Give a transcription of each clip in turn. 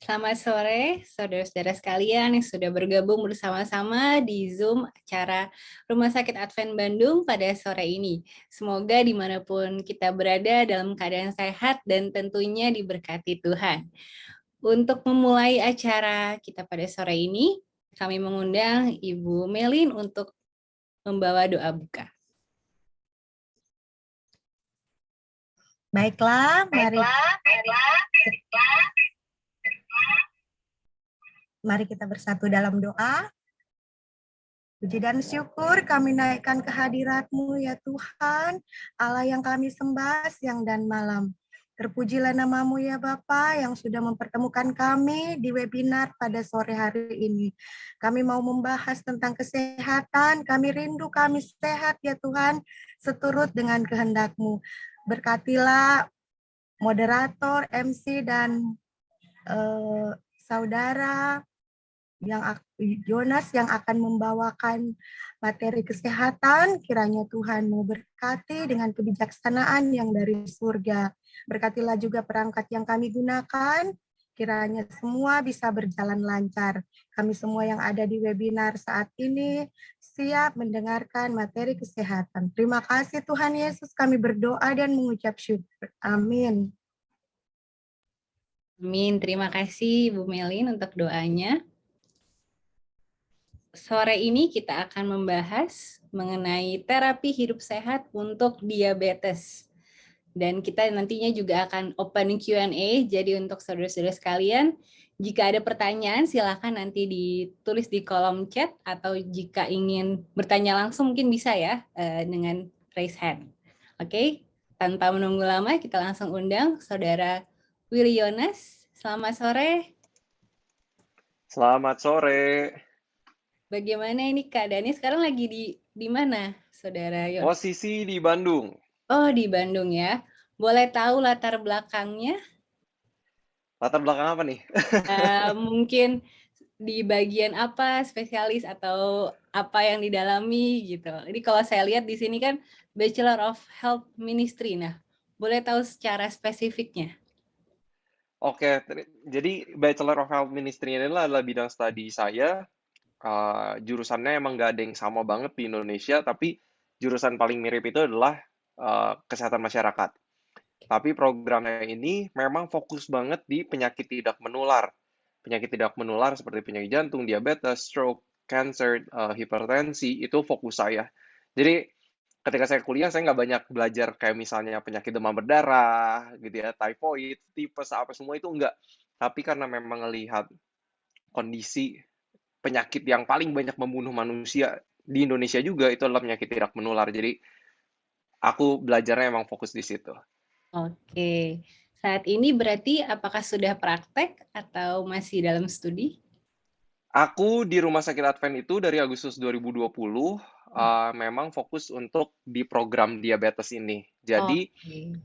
Selamat sore, saudara-saudara sekalian yang sudah bergabung bersama-sama di Zoom acara Rumah Sakit Advent Bandung pada sore ini. Semoga dimanapun kita berada dalam keadaan sehat dan tentunya diberkati Tuhan. Untuk memulai acara kita pada sore ini, kami mengundang Ibu Melin untuk membawa doa buka. Baiklah, mari kita bersatu dalam doa. Puji dan syukur kami naikkan kehadirat-Mu ya Tuhan, Allah yang kami sembah siang dan malam. Terpujilah nama-Mu ya Bapa yang sudah mempertemukan kami di webinar pada sore hari ini. Kami mau membahas tentang kesehatan, kami rindu kami sehat ya Tuhan, seturut dengan kehendak-Mu. Berkatilah moderator, MC, dan saudara yang Jonas yang akan membawakan materi kesehatan, kiranya Tuhan memberkati dengan kebijaksanaan yang dari surga. Berkatilah juga perangkat yang kami gunakan, kiranya semua bisa berjalan lancar. Kami semua yang ada di webinar saat ini siap mendengarkan materi kesehatan. Terima kasih Tuhan Yesus, kami berdoa dan mengucap syukur. Amin. Amin, terima kasih Bu Melin untuk doanya. Sore ini kita akan membahas mengenai terapi hidup sehat untuk diabetes. Dan kita nantinya juga akan open Q&A, jadi untuk saudara-saudara sekalian, jika ada pertanyaan silakan nanti ditulis di kolom chat, atau jika ingin bertanya langsung mungkin bisa ya dengan raise hand. Oke, tanpa menunggu lama kita langsung undang Saudara Willy Yonas. Selamat sore. Selamat sore. Bagaimana ini keadaannya sekarang, lagi di mana, Saudara Yon? Posisi di Bandung. Oh, di Bandung ya. Boleh tahu latar belakangnya? Latar belakang apa nih? Mungkin di bagian apa, spesialis atau apa yang didalami gitu. Jadi kalau saya lihat di sini kan Bachelor of Health Ministry. Nah, boleh tahu secara spesifiknya? Oke, jadi Bachelor of Health Ministry ini adalah bidang studi saya. Jurusannya emang nggak ada yang sama banget di Indonesia, tapi jurusan paling mirip itu adalah kesehatan masyarakat. Tapi programnya ini memang fokus banget di penyakit tidak menular. Penyakit tidak menular seperti penyakit jantung, diabetes, stroke, cancer, hipertensi, itu fokus saya. Jadi ketika saya kuliah, saya nggak banyak belajar kayak misalnya penyakit demam berdarah, gitu ya, typhoid, tipes, apa semua itu enggak. Tapi karena memang melihat kondisi penyakit yang paling banyak membunuh manusia di Indonesia juga, itu adalah penyakit tidak menular. Jadi aku belajarnya emang fokus di situ. Oke. Saat ini berarti apakah sudah praktek atau masih dalam studi? Aku di Rumah Sakit Advent itu dari Agustus 2020 memang fokus untuk di program diabetes ini. Jadi Oke.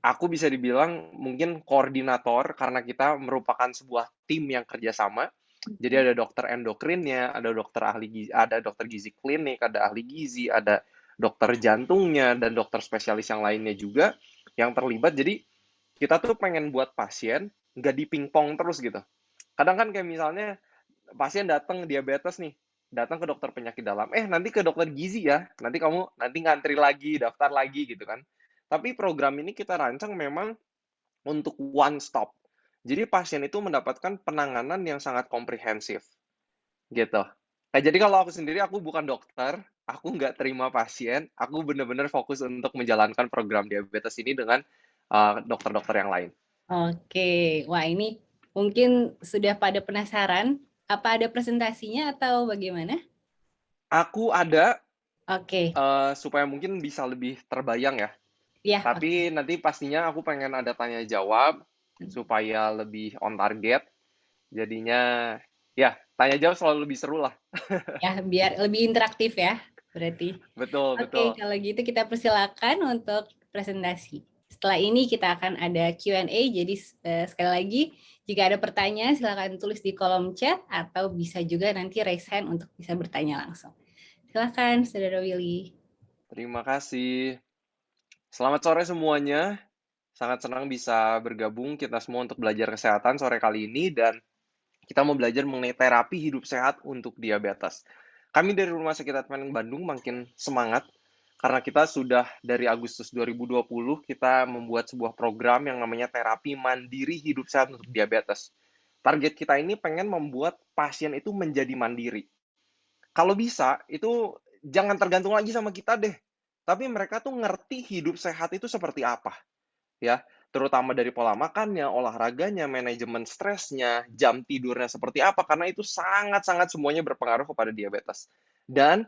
aku bisa dibilang mungkin koordinator karena kita merupakan sebuah tim yang kerjasama. Jadi ada dokter endokrinnya, ada dokter ahli gizi, ada dokter gizi klinik, ada ahli gizi, ada dokter jantungnya, dan dokter spesialis yang lainnya juga yang terlibat. Jadi kita tuh pengen buat pasien nggak dipingpong terus gitu. Kadang kan kayak misalnya pasien datang diabetes nih, datang ke dokter penyakit dalam, nanti ke dokter gizi ya, nanti kamu ngantri lagi, daftar lagi gitu kan. Tapi program ini kita rancang memang untuk one stop. Jadi pasien itu mendapatkan penanganan yang sangat komprehensif gitu. Nah, jadi kalau aku sendiri, aku bukan dokter, aku nggak terima pasien, aku benar-benar fokus untuk menjalankan program diabetes ini dengan dokter-dokter yang lain. Oke, wah ini mungkin sudah pada penasaran, apa ada presentasinya atau bagaimana? Aku ada Oke, supaya mungkin bisa lebih terbayang ya. ya. Tapi nanti pastinya aku pengen ada tanya jawab supaya lebih on target. Jadinya ya tanya jawab selalu lebih seru lah. Ya, biar lebih interaktif ya, berarti. Betul, Oke, betul. kalau gitu kita persilakan untuk presentasi. Setelah ini kita akan ada Q&A, jadi sekali lagi, jika ada pertanyaan silakan tulis di kolom chat, atau bisa juga nanti raise hand untuk bisa bertanya langsung. Silakan, Saudara Willy. Terima kasih. Selamat sore semuanya. Sangat senang bisa bergabung kita semua untuk belajar kesehatan sore kali ini, dan kita mau belajar mengenai terapi hidup sehat untuk diabetes. Kami dari Rumah Sakit Advent Bandung makin semangat karena kita sudah dari Agustus 2020 kita membuat sebuah program yang namanya terapi mandiri hidup sehat untuk diabetes. Target kita ini pengen membuat pasien itu menjadi mandiri. Kalau bisa, itu jangan tergantung lagi sama kita deh. Tapi mereka tuh ngerti hidup sehat itu seperti apa, ya, terutama dari pola makannya, olahraganya, manajemen stresnya, jam tidurnya seperti apa, karena itu sangat-sangat semuanya berpengaruh kepada diabetes. Dan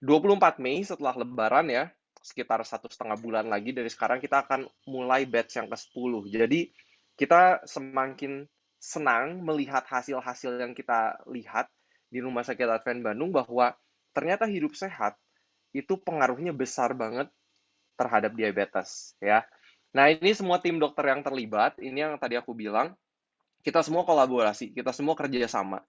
24 Mei setelah Lebaran ya, sekitar 1,5 bulan lagi dari sekarang kita akan mulai batch yang ke-10. Jadi kita semakin senang melihat hasil-hasil yang kita lihat di Rumah Sakit Advent Bandung bahwa ternyata hidup sehat itu pengaruhnya besar banget terhadap diabetes ya. Nah, ini semua tim dokter yang terlibat, ini yang tadi aku bilang, kita semua kolaborasi, kita semua kerja sama.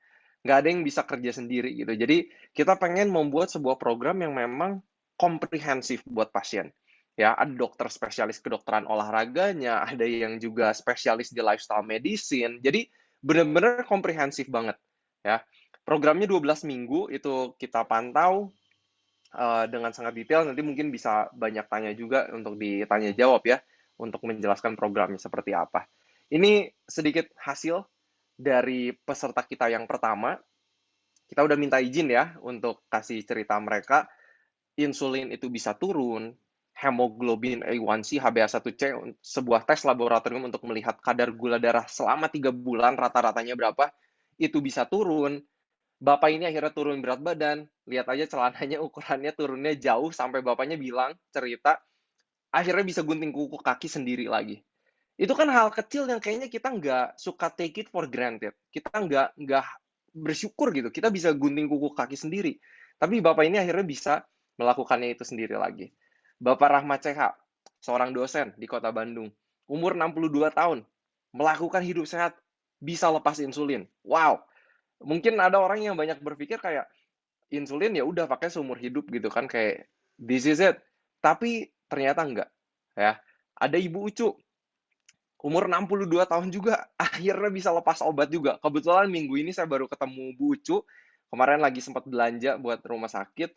Nggak ada yang bisa kerja sendiri gitu. Jadi, kita pengen membuat sebuah program yang memang komprehensif buat pasien. Ya, ada dokter spesialis kedokteran olahraganya, ada yang juga spesialis di lifestyle medicine. Jadi, benar-benar komprehensif banget. Ya, programnya 12 minggu, itu kita pantau dengan sangat detail. Nanti mungkin bisa banyak tanya juga untuk ditanya jawab ya, untuk menjelaskan programnya seperti apa. Ini sedikit hasil dari peserta kita yang pertama. Kita udah minta izin ya untuk kasih cerita mereka. Insulin itu bisa turun, hemoglobin A1C, HbA1c, sebuah tes laboratorium untuk melihat kadar gula darah selama 3 bulan, rata-ratanya berapa, itu bisa turun. Bapak ini akhirnya turun berat badan, lihat aja celananya ukurannya turunnya jauh sampai bapaknya bilang, cerita, akhirnya bisa gunting kuku kaki sendiri lagi. Itu kan hal kecil yang kayaknya kita nggak suka take it for granted. Kita nggak bersyukur gitu, kita bisa gunting kuku kaki sendiri. Tapi bapak ini akhirnya bisa melakukannya itu sendiri lagi. Bapak Rahmat CH, seorang dosen di kota Bandung, umur 62 tahun, melakukan hidup sehat, bisa lepas insulin. Wow, mungkin ada orang yang banyak berpikir kayak insulin ya udah pakai seumur hidup gitu kan, kayak this is it. Tapi ternyata enggak ya. Ada Ibu Ucu, umur 62 tahun juga, akhirnya bisa lepas obat juga. Kebetulan minggu ini saya baru ketemu Bu Ucu, kemarin lagi sempat belanja buat rumah sakit,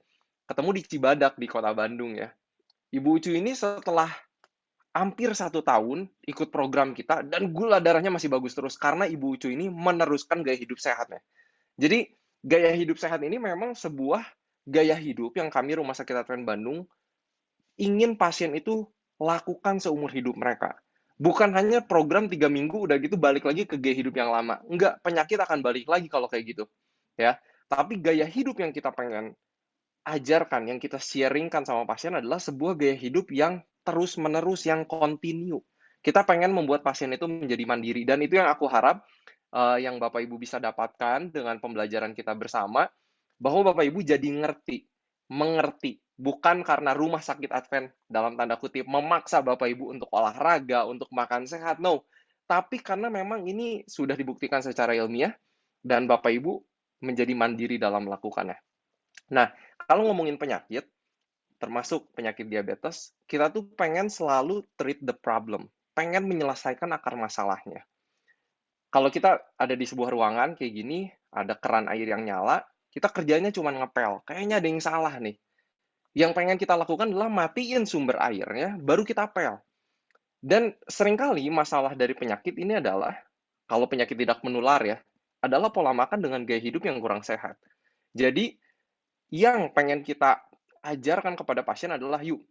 ketemu di Cibadak di kota Bandung ya. Ibu Ucu ini setelah hampir 1 tahun ikut program kita, dan gula darahnya masih bagus terus, karena Ibu Ucu ini meneruskan gaya hidup sehatnya. Jadi, gaya hidup sehat ini memang sebuah gaya hidup yang kami Rumah Sakit Advent Bandung ingin pasien itu lakukan seumur hidup mereka. Bukan hanya program 3 minggu udah gitu balik lagi ke gaya hidup yang lama. Enggak, penyakit akan balik lagi kalau kayak gitu. Ya. Tapi gaya hidup yang kita pengen ajarkan, yang kita sharingkan sama pasien adalah sebuah gaya hidup yang terus-menerus, yang continue. Kita pengen membuat pasien itu menjadi mandiri, dan itu yang aku harap yang Bapak Ibu bisa dapatkan dengan pembelajaran kita bersama, bahwa Bapak Ibu jadi mengerti, bukan karena Rumah Sakit Advent dalam tanda kutip memaksa Bapak Ibu untuk olahraga, untuk makan sehat, no. Tapi karena memang ini sudah dibuktikan secara ilmiah, dan Bapak Ibu menjadi mandiri dalam melakukannya. Nah, kalau ngomongin penyakit, termasuk penyakit diabetes, kita tuh pengen selalu treat the problem, pengen menyelesaikan akar masalahnya. Kalau kita ada di sebuah ruangan kayak gini, ada keran air yang nyala, kita kerjanya cuma ngepel. Kayaknya ada yang salah nih. Yang pengen kita lakukan adalah matiin sumber airnya, baru kita pel. Dan seringkali masalah dari penyakit ini adalah, kalau penyakit tidak menular ya, adalah pola makan dengan gaya hidup yang kurang sehat. Jadi, yang pengen kita ajarkan kepada pasien adalah, yuk,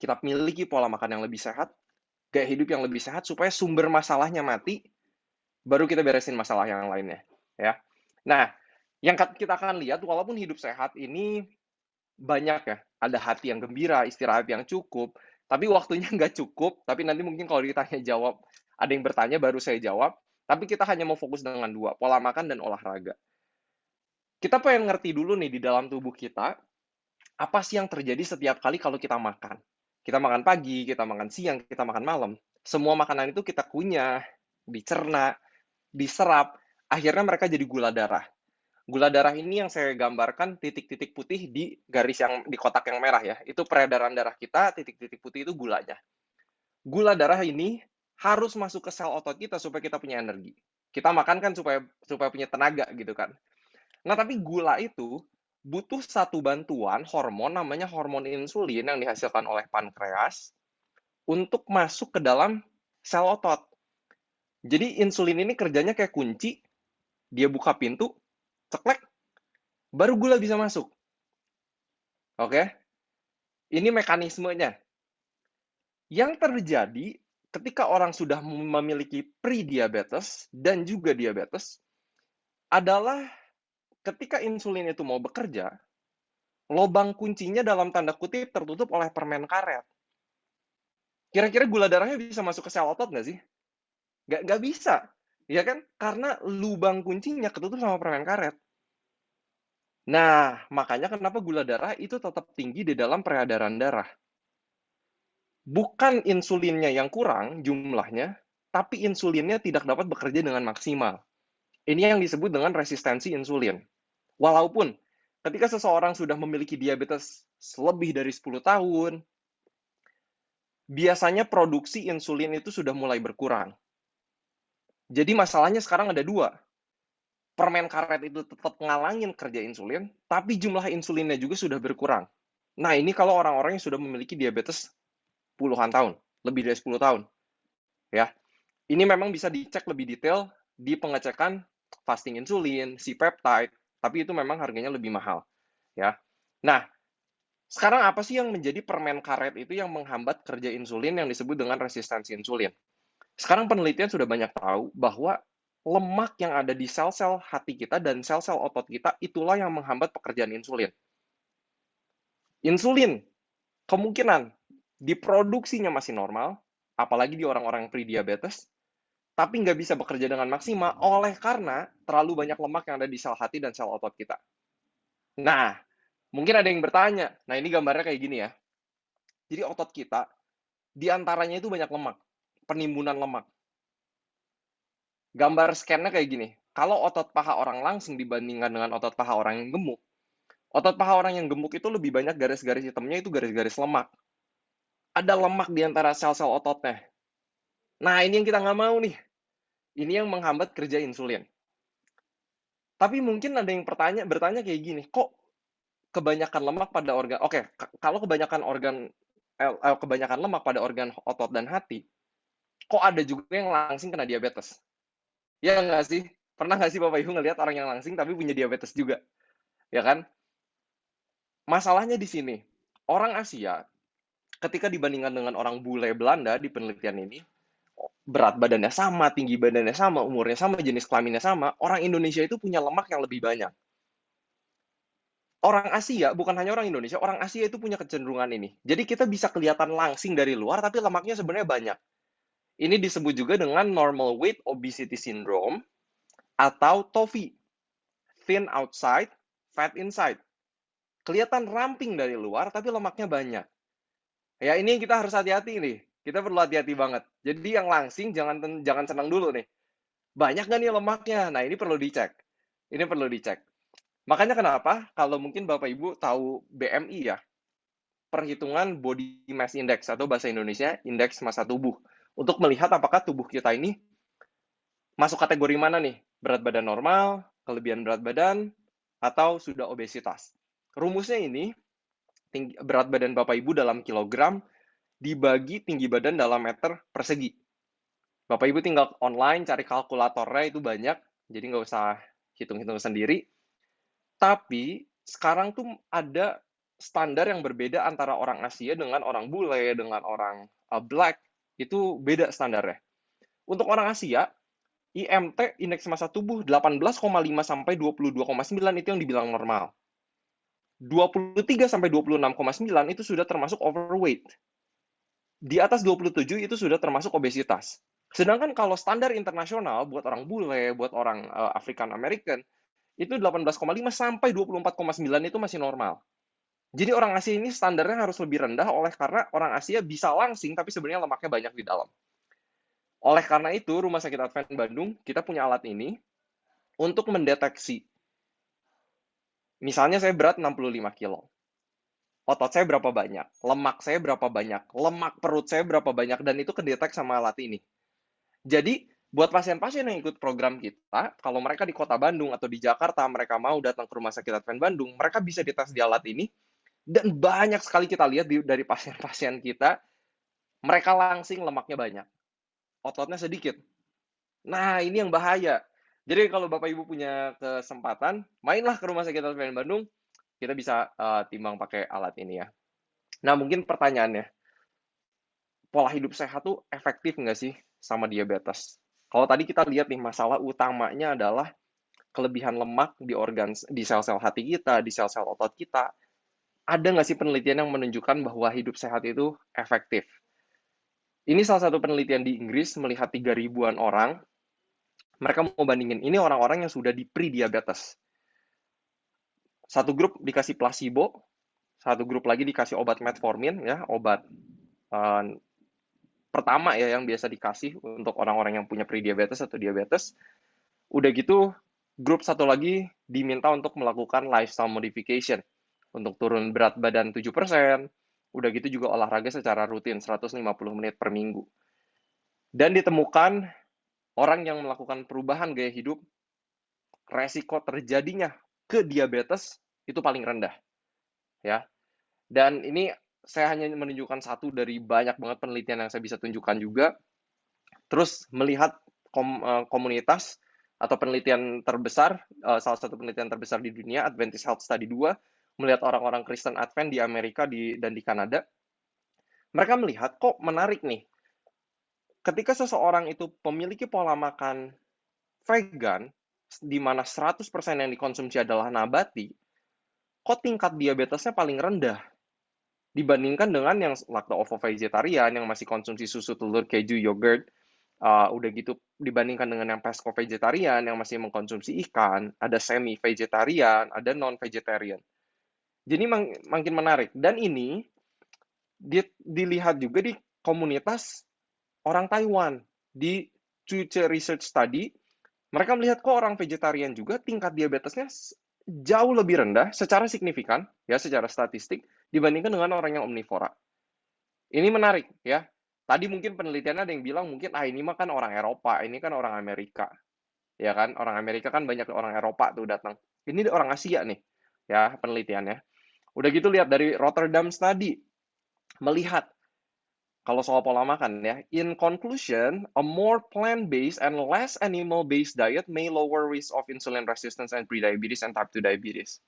kita miliki pola makan yang lebih sehat, gaya hidup yang lebih sehat, supaya sumber masalahnya mati, baru kita beresin masalah yang lainnya. Ya. Nah, yang kita akan lihat, walaupun hidup sehat ini banyak ya, ada hati yang gembira, istirahat yang cukup, tapi waktunya nggak cukup, tapi nanti mungkin kalau ditanya jawab, ada yang bertanya baru saya jawab, tapi kita hanya mau fokus dengan dua, pola makan dan olahraga. Kita pengen ngerti dulu nih di dalam tubuh kita, apa sih yang terjadi setiap kali kalau kita makan. Kita makan pagi, kita makan siang, kita makan malam. Semua makanan itu kita kunyah, dicerna, diserap, akhirnya mereka jadi gula darah. Gula darah ini yang saya gambarkan titik-titik putih di garis yang di kotak yang merah ya. Itu peredaran darah kita, titik-titik putih itu gulanya. Gula darah ini harus masuk ke sel otot kita supaya kita punya energi. Kita makan kan supaya supaya punya tenaga gitu kan. Nah, tapi gula itu butuh satu bantuan hormon namanya hormon insulin yang dihasilkan oleh pankreas untuk masuk ke dalam sel otot. Jadi insulin ini kerjanya kayak kunci, dia buka pintu, ceklek, baru gula bisa masuk. Oke? Ini mekanismenya. Yang terjadi ketika orang sudah memiliki pre-diabetes dan juga diabetes adalah ketika insulin itu mau bekerja, lubang kuncinya dalam tanda kutip tertutup oleh permen karet. Kira-kira gula darahnya bisa masuk ke sel otot nggak sih? Nggak bisa. Ya kan? Karena lubang kuncinya ketutup sama permen karet. Nah, makanya kenapa gula darah itu tetap tinggi di dalam peredaran darah. Bukan insulinnya yang kurang jumlahnya, tapi insulinnya tidak dapat bekerja dengan maksimal. Ini yang disebut dengan resistensi insulin. Walaupun ketika seseorang sudah memiliki diabetes lebih dari 10 tahun, biasanya produksi insulin itu sudah mulai berkurang. Jadi masalahnya sekarang ada dua. Permen karet itu tetap ngalangin kerja insulin, tapi jumlah insulinnya juga sudah berkurang. Nah, ini kalau orang-orang yang sudah memiliki diabetes puluhan tahun, lebih dari 10 tahun. Ya, ini memang bisa dicek lebih detail di pengecekan fasting insulin, C-peptide, tapi itu memang harganya lebih mahal. Ya. Nah, sekarang apa sih yang menjadi permen karet itu yang menghambat kerja insulin yang disebut dengan resistensi insulin? Sekarang penelitian sudah banyak tahu bahwa lemak yang ada di sel-sel hati kita dan sel-sel otot kita itulah yang menghambat pekerjaan insulin. Insulin kemungkinan diproduksinya masih normal, apalagi di orang-orang pre-diabetes, tapi nggak bisa bekerja dengan maksimal oleh karena terlalu banyak lemak yang ada di sel hati dan sel otot kita. Nah, mungkin ada yang bertanya, nah ini gambarnya kayak gini ya. Jadi otot kita, di antaranya itu banyak lemak, penimbunan lemak. Gambar scan-nya kayak gini, kalau otot paha orang langsing dibandingkan dengan otot paha orang yang gemuk, otot paha orang yang gemuk itu lebih banyak garis-garis hitamnya itu garis-garis lemak. Ada lemak di antara sel-sel ototnya. Nah, ini yang kita nggak mau nih. Ini yang menghambat kerja insulin. Tapi mungkin ada yang bertanya kayak gini, kok kebanyakan lemak pada organ, oke, kalau kebanyakan lemak pada organ otot dan hati, kok ada juga yang langsing kena diabetes? Ya nggak sih? Pernah nggak sih Bapak Ibu ngelihat orang yang langsing tapi punya diabetes juga? Ya kan? Masalahnya di sini, orang Asia ketika dibandingkan dengan orang bule Belanda di penelitian ini, berat badannya sama, tinggi badannya sama, umurnya sama, jenis kelaminnya sama, orang Indonesia itu punya lemak yang lebih banyak. Orang Asia, bukan hanya orang Indonesia, orang Asia itu punya kecenderungan ini. Jadi kita bisa kelihatan langsing dari luar, tapi lemaknya sebenarnya banyak. Ini disebut juga dengan normal weight obesity syndrome atau TOFI, thin outside, fat inside. Kelihatan ramping dari luar, tapi lemaknya banyak. Ya, ini kita harus hati-hati nih. Kita perlu hati-hati banget. Jadi yang langsing jangan senang dulu nih. Banyak nggak nih lemaknya? Nah, ini perlu dicek. Ini perlu dicek. Makanya kenapa kalau mungkin Bapak Ibu tahu BMI ya, perhitungan body mass index atau bahasa Indonesia indeks massa tubuh. Untuk melihat apakah tubuh kita ini masuk kategori mana nih? Berat badan normal, kelebihan berat badan, atau sudah obesitas. Rumusnya ini, berat badan Bapak Ibu dalam kilogram dibagi tinggi badan dalam meter persegi. Bapak Ibu tinggal online cari kalkulatornya itu banyak, jadi nggak usah hitung-hitung sendiri. Tapi sekarang tuh ada standar yang berbeda antara orang Asia dengan orang bule, dengan orang black, itu beda standarnya. Untuk orang Asia, IMT, indeks massa tubuh 18,5 sampai 22,9 itu yang dibilang normal. 23 sampai 26,9 itu sudah termasuk overweight. Di atas 27 itu sudah termasuk obesitas. Sedangkan kalau standar internasional buat orang bule, buat orang African American, itu 18,5 sampai 24,9 itu masih normal. Jadi orang Asia ini standarnya harus lebih rendah oleh karena orang Asia bisa langsing tapi sebenarnya lemaknya banyak di dalam. Oleh karena itu, Rumah Sakit Advent Bandung, kita punya alat ini untuk mendeteksi. Misalnya saya berat 65 kilo. otot saya berapa banyak, lemak saya berapa banyak, lemak perut saya berapa banyak, dan itu kedetek sama alat ini. Jadi, buat pasien-pasien yang ikut program kita, kalau mereka di Kota Bandung atau di Jakarta, mereka mau datang ke Rumah Sakit Advent Bandung, mereka bisa dites di alat ini, dan banyak sekali kita lihat dari pasien-pasien kita, mereka langsing lemaknya banyak, ototnya sedikit. Nah, ini yang bahaya. Jadi kalau Bapak Ibu punya kesempatan, mainlah ke Rumah Sakit Advent Bandung, kita bisa timbang pakai alat ini ya. Nah, mungkin pertanyaannya, pola hidup sehat tuh efektif nggak sih sama diabetes? Kalau tadi kita lihat nih, masalah utamanya adalah kelebihan lemak di sel-sel hati kita, di sel-sel otot kita. Ada nggak sih penelitian yang menunjukkan bahwa hidup sehat itu efektif? Ini salah satu penelitian di Inggris melihat 3.000-an orang. Mereka mau bandingin, ini orang-orang yang sudah di pre-diabetes. Satu grup dikasih placebo, satu grup lagi dikasih obat metformin, ya, obat pertama ya yang biasa dikasih untuk orang-orang yang punya pre-diabetes atau diabetes. Udah gitu, grup satu lagi diminta untuk melakukan lifestyle modification untuk turun berat badan 7%. Udah gitu juga olahraga secara rutin 150 menit per minggu. Dan ditemukan orang yang melakukan perubahan gaya hidup, resiko terjadinya ke diabetes itu paling rendah, ya. Dan ini saya hanya menunjukkan satu dari banyak banget penelitian yang saya bisa tunjukkan juga. Terus melihat komunitas atau penelitian terbesar, salah satu penelitian terbesar di dunia, Adventist Health Study 2, melihat orang-orang Kristen Advent di Amerika dan di Kanada. Mereka melihat, kok menarik nih, ketika seseorang itu memiliki pola makan vegan, di mana 100% yang dikonsumsi adalah nabati, kok tingkat diabetesnya paling rendah dibandingkan dengan yang lacto-ovo vegetarian, yang masih konsumsi susu, telur, keju, yogurt. Udah gitu dibandingkan dengan yang pesco vegetarian yang masih mengkonsumsi ikan, ada semi vegetarian, ada non vegetarian. Jadi makin menarik. Dan ini dilihat juga di komunitas orang Taiwan. Di Chuche Research Study, mereka melihat kok orang vegetarian juga tingkat diabetesnya jauh lebih rendah secara signifikan, ya secara statistik, dibandingkan dengan orang yang omnivora. Ini menarik, ya. Tadi mungkin penelitiannya ada yang bilang mungkin, ini mah kan orang Eropa, ini kan orang Amerika. Ya kan, orang Amerika kan banyak orang Eropa tuh datang. Ini orang Asia nih, ya penelitiannya. Udah gitu lihat dari Rotterdam Study, melihat kalau soal pola makan ya, in conclusion, a more plant-based and less animal-based diet may lower risk of insulin resistance and prediabetes and type 2 diabetes.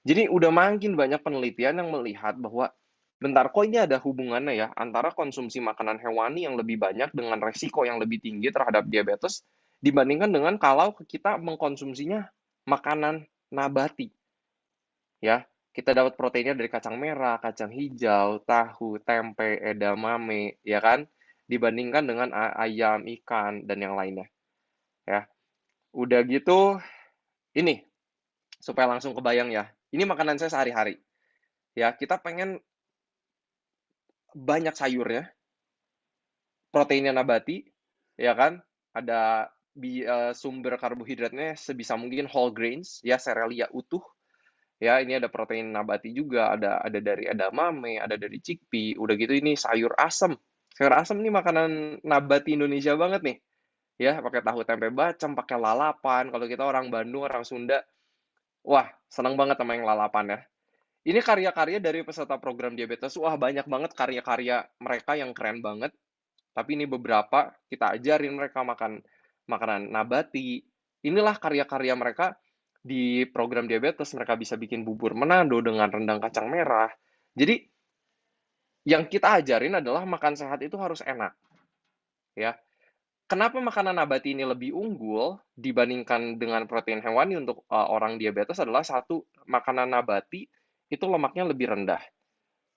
Jadi udah makin banyak penelitian yang melihat bahwa bentar, kok ini ada hubungannya ya antara konsumsi makanan hewani yang lebih banyak dengan resiko yang lebih tinggi terhadap diabetes dibandingkan dengan kalau kita mengkonsumsinya makanan nabati. Ya, kita dapat proteinnya dari kacang merah, kacang hijau, tahu, tempe, edamame, ya kan? Dibandingkan dengan ayam, ikan, dan yang lainnya. Ya, udah gitu, ini supaya langsung kebayang ya. Ini makanan saya sehari-hari. Ya, kita pengen banyak sayurnya, proteinnya nabati, ya kan? Ada sumber karbohidratnya sebisa mungkin whole grains, ya serealia utuh. Ya, ini ada protein nabati juga, ada dari edamame, ada dari chickpea. Udah gitu ini sayur asem. Sayur asem ini makanan nabati Indonesia banget nih. Ya, pakai tahu tempe bacem, pakai lalapan. Kalau kita orang Bandung, orang Sunda, wah, senang banget sama yang lalapan ya. Ini karya-karya dari peserta program diabetes. Wah, banyak banget karya-karya mereka yang keren banget. Tapi ini beberapa kita ajarin mereka makan makanan nabati. Inilah karya-karya mereka di program diabetes. Mereka bisa bikin bubur menado dengan rendang kacang merah. Jadi yang kita ajarin adalah makan sehat itu harus enak. Ya. Kenapa makanan nabati ini lebih unggul dibandingkan dengan protein hewani untuk orang diabetes adalah satu, makanan nabati itu lemaknya lebih rendah.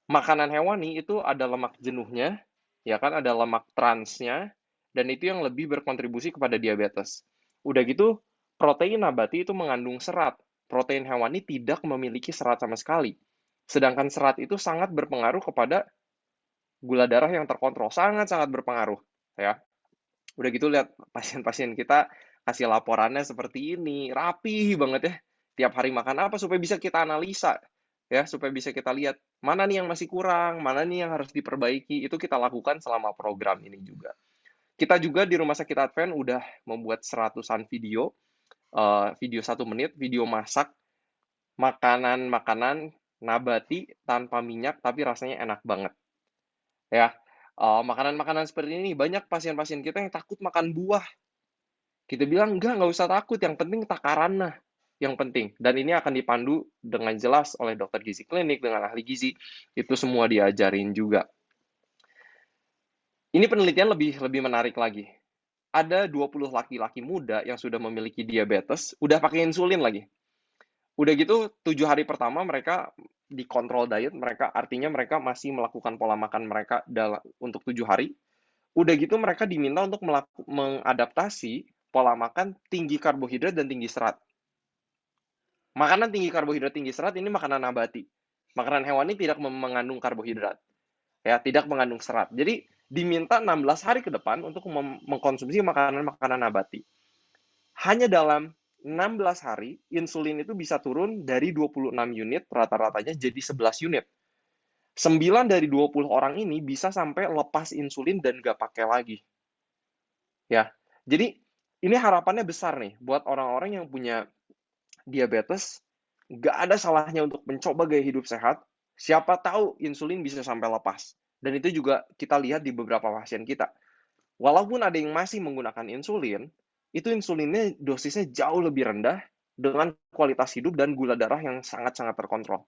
Makanan hewani itu ada lemak jenuhnya, ya kan, ada lemak transnya, dan itu yang lebih berkontribusi kepada diabetes. Udah gitu, protein nabati itu mengandung serat. Protein hewani tidak memiliki serat sama sekali. Sedangkan serat itu sangat berpengaruh kepada gula darah yang terkontrol, sangat-sangat berpengaruh. Ya, udah gitu lihat pasien-pasien kita kasih laporannya seperti ini, rapi banget ya. Tiap hari makan apa supaya bisa kita analisa. ya, supaya bisa kita lihat mana nih yang masih kurang, mana nih yang harus diperbaiki, itu kita lakukan selama program ini juga. Kita juga di Rumah Sakit Advent udah membuat seratusan video, video 1 menit, video masak makanan-makanan nabati tanpa minyak tapi rasanya enak banget. Ya, makanan-makanan seperti ini banyak pasien-pasien kita yang takut makan buah. Kita bilang, nggak usah takut, yang penting takarannya yang penting. Dan ini akan dipandu dengan jelas oleh dokter gizi klinik, dengan ahli gizi, itu semua diajarin juga. Ini penelitian lebih menarik lagi. Ada 20 laki-laki muda yang sudah memiliki diabetes, udah pakai insulin lagi. Udah gitu, 7 hari pertama mereka dikontrol diet, artinya mereka masih melakukan pola makan mereka untuk 7 hari. Udah gitu mereka diminta untuk mengadaptasi pola makan tinggi karbohidrat dan tinggi serat. Makanan tinggi karbohidrat, tinggi serat ini makanan nabati. Makanan hewani tidak mengandung karbohidrat. Ya, tidak mengandung serat. Jadi diminta 16 hari ke depan untuk mengkonsumsi makanan-makanan nabati. Hanya dalam 16 hari, insulin itu bisa turun dari 26 unit rata-ratanya jadi 11 unit. 9 dari 20 orang ini bisa sampai lepas insulin dan nggak pakai lagi. Ya, jadi ini harapannya besar nih buat orang-orang yang punya diabetes. Nggak ada salahnya untuk mencoba gaya hidup sehat. Siapa tahu insulin bisa sampai lepas. Dan itu juga kita lihat di beberapa pasien kita. Walaupun ada yang masih menggunakan insulin, itu insulinnya dosisnya jauh lebih rendah dengan kualitas hidup dan gula darah yang sangat-sangat terkontrol.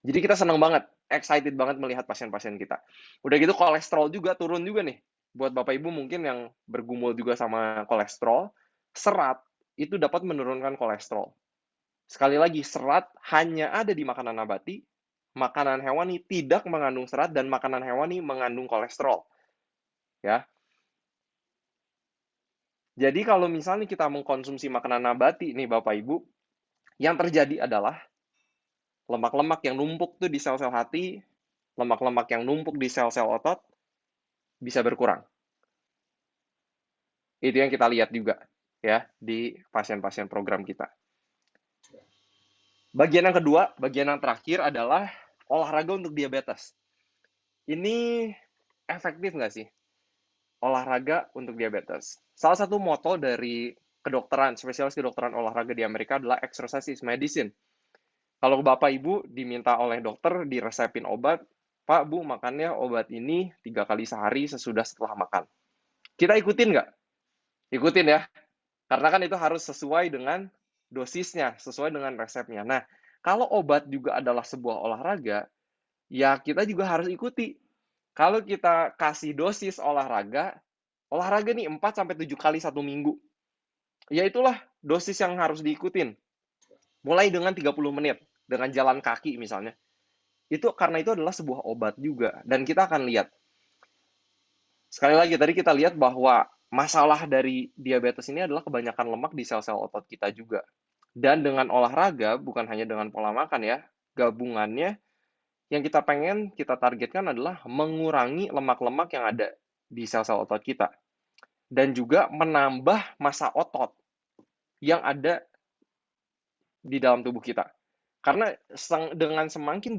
Jadi kita senang banget, excited banget melihat pasien-pasien kita. Udah gitu kolesterol juga turun juga nih. Buat Bapak Ibu mungkin yang bergumul juga sama kolesterol, serat itu dapat menurunkan kolesterol. Sekali lagi, serat hanya ada di makanan nabati, makanan hewani tidak mengandung serat, dan makanan hewani mengandung kolesterol. Ya. Jadi kalau misalnya kita mengkonsumsi makanan nabati nih Bapak Ibu, yang terjadi adalah lemak-lemak yang numpuk tuh di sel-sel hati, lemak-lemak yang numpuk di sel-sel otot bisa berkurang. Itu yang kita lihat juga ya di pasien-pasien program kita. Bagian yang kedua, bagian yang terakhir adalah olahraga untuk diabetes. Ini efektif nggak sih? Olahraga untuk diabetes. Salah satu moto dari kedokteran, spesialis kedokteran olahraga di Amerika adalah exercise is medicine. Kalau Bapak Ibu diminta oleh dokter diresepin obat, Pak, Bu, makannya obat ini 3 kali sehari setelah makan. Kita ikutin nggak? Ikutin ya. Karena kan itu harus sesuai dengan dosisnya, sesuai dengan resepnya. Nah, kalau obat juga adalah sebuah olahraga, ya kita juga harus ikuti. Kalau kita kasih dosis olahraga nih 4-7 kali 1 minggu. Ya itulah dosis yang harus diikutin. Mulai dengan 30 menit, dengan jalan kaki misalnya. Karena itu adalah sebuah obat juga. Dan kita akan lihat. Sekali lagi, tadi kita lihat bahwa masalah dari diabetes ini adalah kebanyakan lemak di sel-sel otot kita juga. Dan dengan olahraga, bukan hanya dengan pola makan ya, gabungannya yang kita targetkan adalah mengurangi lemak-lemak yang ada di sel-sel otot kita. Dan juga menambah massa otot yang ada di dalam tubuh kita. Karena dengan semakin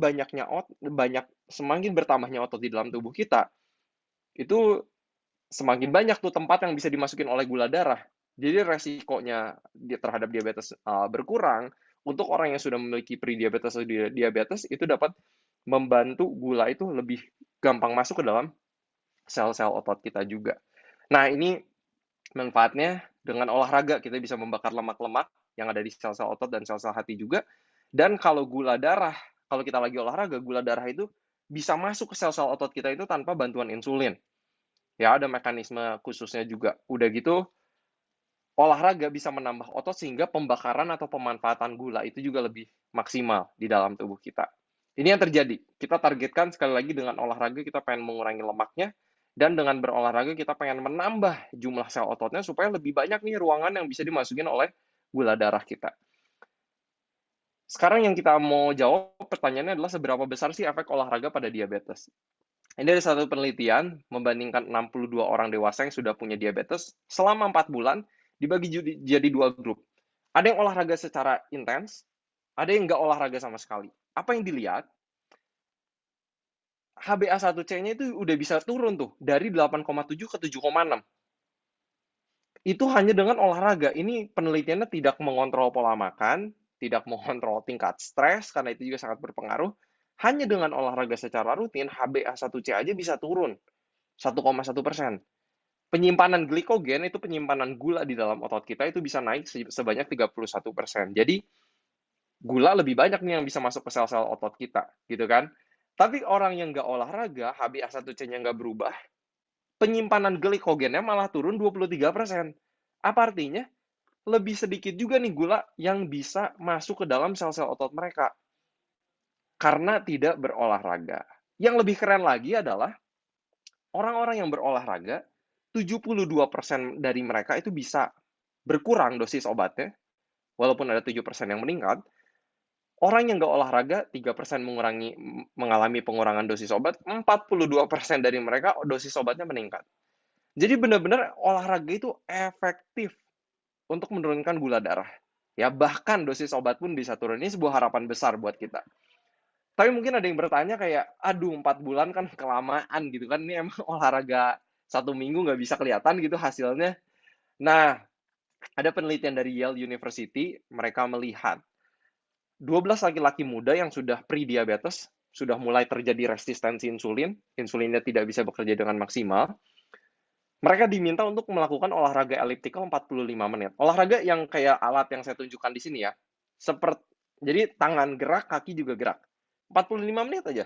bertambahnya otot di dalam tubuh kita, itu semakin banyak tuh tempat yang bisa dimasukin oleh gula darah. Jadi resikonya terhadap diabetes berkurang. Untuk orang yang sudah memiliki prediabetes atau diabetes, itu dapat membantu gula itu lebih gampang masuk ke dalam sel-sel otot kita juga. Nah, ini manfaatnya dengan olahraga kita bisa membakar lemak-lemak yang ada di sel-sel otot dan sel-sel hati juga. Dan kalau kita lagi olahraga, gula darah itu bisa masuk ke sel-sel otot kita itu tanpa bantuan insulin. Ya, ada mekanisme khususnya juga. Udah gitu, olahraga bisa menambah otot sehingga pembakaran atau pemanfaatan gula itu juga lebih maksimal di dalam tubuh kita. Ini yang terjadi. Kita targetkan sekali lagi dengan olahraga kita pengen mengurangi lemaknya, dan dengan berolahraga kita pengen menambah jumlah sel ototnya supaya lebih banyak nih ruangan yang bisa dimasukin oleh gula darah kita. Sekarang yang kita mau jawab pertanyaannya adalah seberapa besar sih efek olahraga pada diabetes? Ini ada satu penelitian membandingkan 62 orang dewasa yang sudah punya diabetes selama 4 bulan dibagi jadi 2 grup. Ada yang olahraga secara intens, ada yang nggak olahraga sama sekali. apa yang dilihat? HbA1c-nya itu udah bisa turun tuh dari 8,7 ke 7,6. Itu hanya dengan olahraga. Ini penelitiannya tidak mengontrol pola makan, tidak mengontrol tingkat stres, karena itu juga sangat berpengaruh. Hanya dengan olahraga secara rutin, HbA1c aja bisa turun 1,1%. Penyimpanan glikogen, itu penyimpanan gula di dalam otot kita, itu bisa naik sebanyak 31%. Jadi, gula lebih banyak nih yang bisa masuk ke sel-sel otot kita, gitu kan. Tapi orang yang nggak olahraga, HbA1c-nya nggak berubah, penyimpanan glikogennya malah turun 23%. Apa artinya? Lebih sedikit juga nih gula yang bisa masuk ke dalam sel-sel otot mereka karena tidak berolahraga. Yang lebih keren lagi adalah orang-orang yang berolahraga, 72% dari mereka itu bisa berkurang dosis obatnya, walaupun ada 7% yang meningkat. Orang yang nggak olahraga, 3% mengalami pengurangan dosis obat, 42% dari mereka dosis obatnya meningkat. Jadi benar-benar olahraga itu efektif untuk menurunkan gula darah. Ya, bahkan dosis obat pun bisa turun. Ini sebuah harapan besar buat kita. Tapi mungkin ada yang bertanya kayak, aduh 4 bulan kan kelamaan gitu kan. Ini emang olahraga 1 minggu nggak bisa kelihatan gitu hasilnya. Nah, ada penelitian dari Yale University, mereka melihat 12 laki-laki muda yang sudah pre-diabetes, sudah mulai terjadi resistensi insulin, insulinnya tidak bisa bekerja dengan maksimal, mereka diminta untuk melakukan olahraga elliptical 45 menit. Olahraga yang kayak alat yang saya tunjukkan di sini ya. Jadi tangan gerak, kaki juga gerak. 45 menit aja.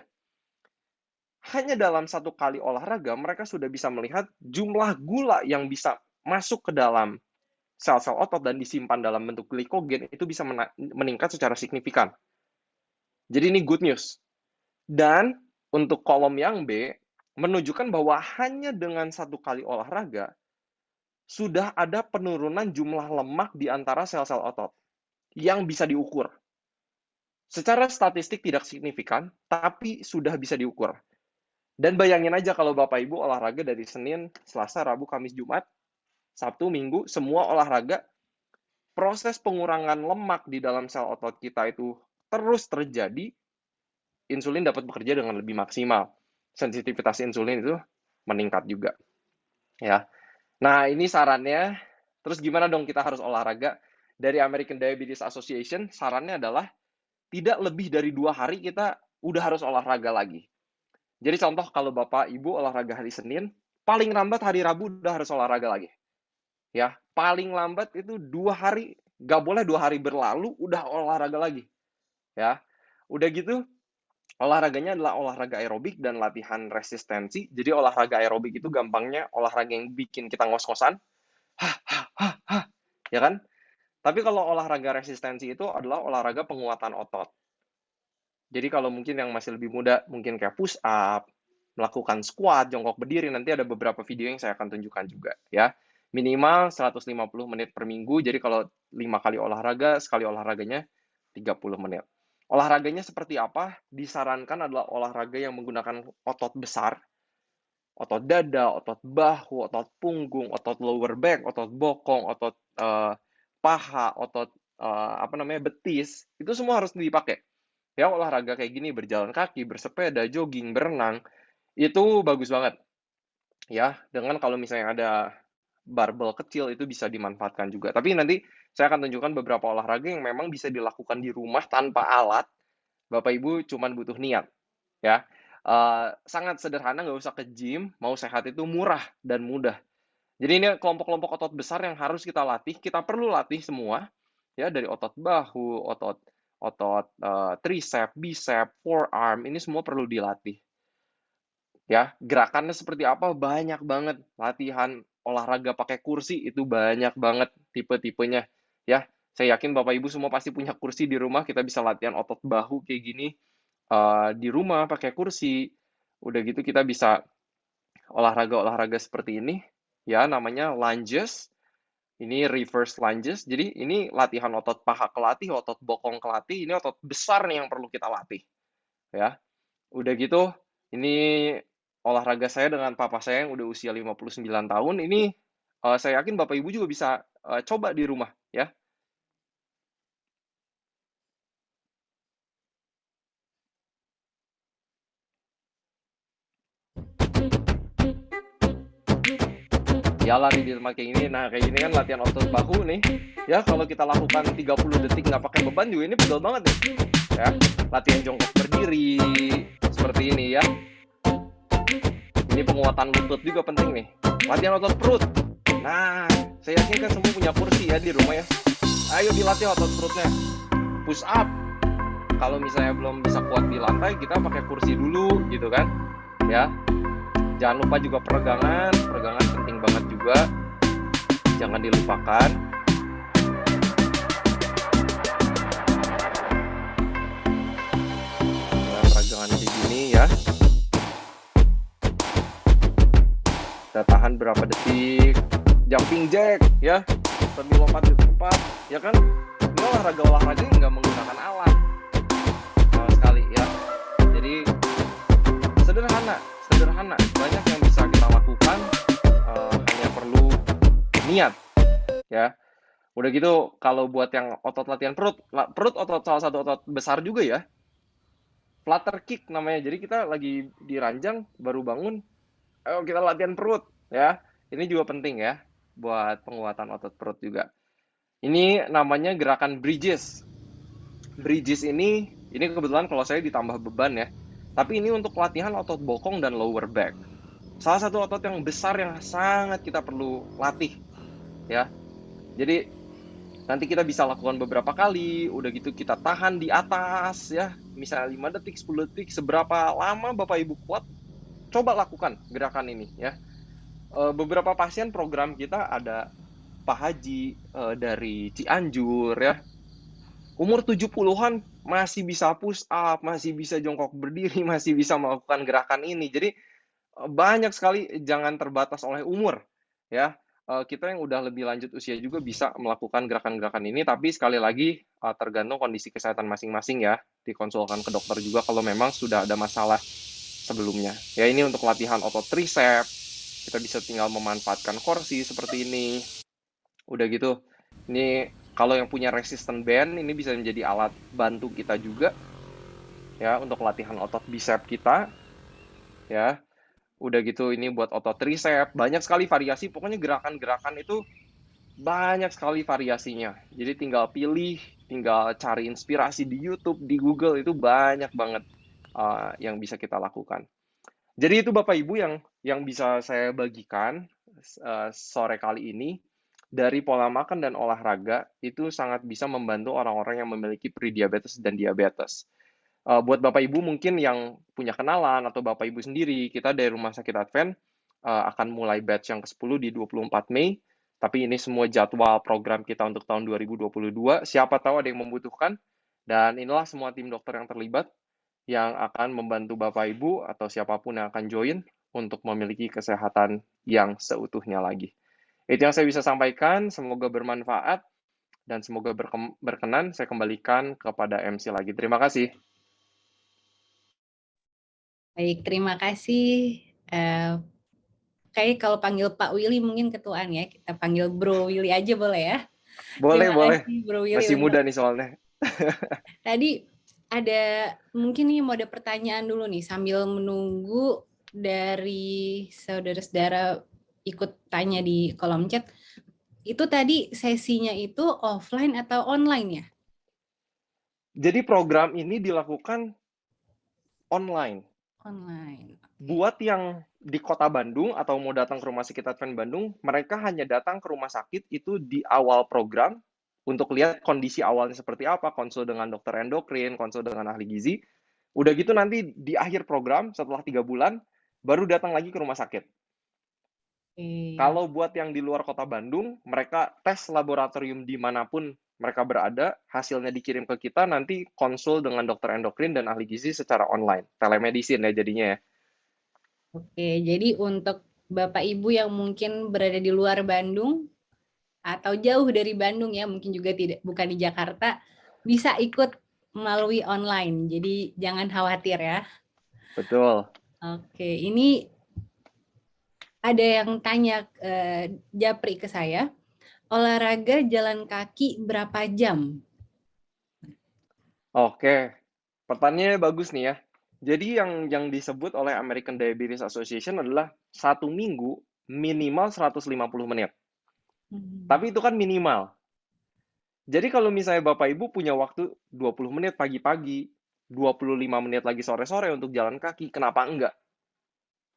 Hanya dalam satu kali olahraga, mereka sudah bisa melihat jumlah gula yang bisa masuk ke dalam sel-sel otot dan disimpan dalam bentuk glikogen itu bisa meningkat secara signifikan. Jadi ini good news. Dan untuk kolom yang B, menunjukkan bahwa hanya dengan satu kali olahraga, sudah ada penurunan jumlah lemak di antara sel-sel otot yang bisa diukur. Secara statistik tidak signifikan, tapi sudah bisa diukur. Dan bayangin aja kalau Bapak Ibu olahraga dari Senin, Selasa, Rabu, Kamis, Jumat, Sabtu, Minggu, semua olahraga, proses pengurangan lemak di dalam sel otot kita itu terus terjadi, insulin dapat bekerja dengan lebih maksimal. Sensitivitas insulin itu meningkat juga. Ya. Nah, ini sarannya. Terus gimana dong kita harus olahraga? Dari American Diabetes Association, sarannya adalah tidak lebih dari 2 hari kita udah harus olahraga lagi. Jadi contoh kalau Bapak Ibu olahraga hari Senin, paling lambat hari Rabu udah harus olahraga lagi. Ya, paling lambat itu 2 hari, nggak boleh 2 hari berlalu udah olahraga lagi. Ya, udah gitu olahraganya adalah olahraga aerobik dan latihan resistensi. Jadi olahraga aerobik itu gampangnya olahraga yang bikin kita ngos-ngosan. Ya kan? Tapi kalau olahraga resistensi itu adalah olahraga penguatan otot. Jadi kalau mungkin yang masih lebih muda, mungkin kayak push up, melakukan squat, jongkok berdiri, nanti ada beberapa video yang saya akan tunjukkan juga ya. Minimal 150 menit per minggu, jadi kalau 5 kali olahraga, sekali olahraganya 30 menit. Olahraganya seperti apa? Disarankan adalah olahraga yang menggunakan otot besar, otot dada, otot bahu, otot punggung, otot lower back, otot bokong, otot paha, otot betis, itu semua harus dipakai. Ya, olahraga kayak gini, berjalan kaki, bersepeda, jogging, berenang, itu bagus banget. Ya, dengan kalau misalnya ada barbel kecil itu bisa dimanfaatkan juga. Tapi nanti saya akan tunjukkan beberapa olahraga yang memang bisa dilakukan di rumah tanpa alat. Bapak Ibu cuman butuh niat, ya. Sangat sederhana, nggak usah ke gym, mau sehat itu murah dan mudah. Jadi ini kelompok-kelompok otot besar yang harus kita latih, kita perlu latih semua, ya, dari otot bahu, otot tricep, bicep, forearm, ini semua perlu dilatih. Ya, gerakannya seperti apa? Banyak banget. Latihan olahraga pakai kursi itu banyak banget tipe-tipenya. Ya, saya yakin Bapak Ibu semua pasti punya kursi di rumah, kita bisa latihan otot bahu kayak gini di rumah pakai kursi. Udah gitu kita bisa olahraga-olahraga seperti ini, ya, namanya lunges. Ini reverse lunges. Jadi ini latihan otot paha kelatih, otot bokong kelatih. Ini otot besar nih yang perlu kita latih. Ya. Udah gitu, ini olahraga saya dengan papa saya yang udah usia 59 tahun. Ini saya yakin Bapak Ibu juga bisa coba di rumah ya. ya lari di tempat kayak gini. Nah, kayak gini kan latihan otot bahu nih. Ya, kalau kita lakukan 30 detik nggak pakai beban juga ini pegel banget nih. Ya, latihan jongkok berdiri seperti ini ya. Ini penguatan lutut juga penting nih. Latihan otot perut. Nah, saya yakin kan semua punya kursi ya di rumah ya. Ayo dilatih otot perutnya. Push up. Kalau misalnya belum bisa kuat di lantai, kita pakai kursi dulu gitu kan. Ya. Jangan lupa juga peregangan penting banget juga. Jangan dilupakan. Nah, peregangan kayak gini ya. Kita tahan berapa detik. Jumping jack ya. Sambil lompat di tempat, ya kan? Ini olahraga yang nggak menggunakan alat sama sekali ya. Jadi sederhana, banyak yang bisa kita lakukan, hanya perlu niat ya. Udah gitu, kalau buat yang otot latihan perut otot salah satu otot besar juga ya. Flutter kick namanya. Jadi kita lagi di ranjang baru bangun, ayo kita latihan perut ya. Ini juga penting ya buat penguatan otot perut juga. Ini namanya gerakan bridges. Bridges ini kebetulan kalau saya ditambah beban ya. Tapi ini untuk latihan otot bokong dan lower back. Salah satu otot yang besar yang sangat kita perlu latih ya. Jadi nanti kita bisa lakukan beberapa kali, udah gitu kita tahan di atas ya. Misalnya 5 detik, 10 detik, seberapa lama Bapak Ibu kuat, coba lakukan gerakan ini ya. Beberapa pasien program kita ada Pak Haji dari Cianjur ya. Umur 70-an masih bisa push up, masih bisa jongkok berdiri, masih bisa melakukan gerakan ini. Jadi banyak sekali, jangan terbatas oleh umur ya. Kita yang udah lebih lanjut usia juga bisa melakukan gerakan-gerakan ini, tapi sekali lagi tergantung kondisi kesehatan masing-masing ya. Dikonsulkan ke dokter juga kalau memang sudah ada masalah sebelumnya. Ya ini untuk latihan otot tricep, kita bisa tinggal memanfaatkan kursi seperti ini. Udah gitu, ini kalau yang punya resistant band, ini bisa menjadi alat bantu kita juga ya untuk latihan otot bicep kita ya. Udah gitu, ini buat otot tricep, banyak sekali variasi, pokoknya gerakan-gerakan itu banyak sekali variasinya. Jadi tinggal pilih, tinggal cari inspirasi di YouTube, di Google, itu banyak banget yang bisa kita lakukan. Jadi itu Bapak Ibu yang bisa saya bagikan sore kali ini. Dari pola makan dan olahraga itu sangat bisa membantu orang-orang yang memiliki prediabetes dan diabetes. Buat Bapak Ibu mungkin yang punya kenalan atau Bapak Ibu sendiri, kita dari Rumah Sakit Advent akan mulai batch yang ke-10 di 24 Mei. Tapi ini semua jadwal program kita untuk tahun 2022. Siapa tahu ada yang membutuhkan. Dan inilah semua tim dokter yang terlibat yang akan membantu Bapak Ibu atau siapapun yang akan join untuk memiliki kesehatan yang seutuhnya lagi. Itu yang saya bisa sampaikan, semoga bermanfaat dan semoga berkenan. Saya kembalikan kepada MC lagi. Terima kasih. Baik, terima kasih. Kayak kalau panggil Pak Willy mungkin ketuaan ya, kita panggil Bro Willy aja boleh ya? Boleh. Kasih, Bro Willy, masih muda nih soalnya. Tadi ada, mungkin nih mau ada pertanyaan dulu nih, sambil menunggu dari saudara-saudara ikut tanya di kolom chat. Itu tadi sesinya itu offline atau online ya? Jadi program ini dilakukan online. Online. Buat yang di Kota Bandung atau mau datang ke Rumah Sakit Advent Bandung, mereka hanya datang ke rumah sakit itu di awal program untuk lihat kondisi awalnya seperti apa, konsul dengan dokter endokrin, konsul dengan ahli gizi. Udah gitu nanti di akhir program setelah 3 bulan baru datang lagi ke rumah sakit. Kalau buat yang di luar Kota Bandung, mereka tes laboratorium dimanapun mereka berada, hasilnya dikirim ke kita, nanti konsul dengan dokter endokrin dan ahli gizi secara online. Telemedicine ya jadinya ya. Oke, jadi untuk Bapak Ibu yang mungkin berada di luar Bandung, atau jauh dari Bandung ya, mungkin juga bukan di Jakarta, bisa ikut melalui online. Jadi jangan khawatir ya. Betul. Oke, ini ada yang tanya Japri ke saya, olahraga jalan kaki berapa jam? Oke, pertanyaannya bagus nih ya. Jadi yang disebut oleh American Diabetes Association adalah 1 minggu minimal 150 menit. Tapi itu kan minimal. Jadi kalau misalnya Bapak Ibu punya waktu 20 menit pagi-pagi, 25 menit lagi sore-sore untuk jalan kaki, kenapa enggak?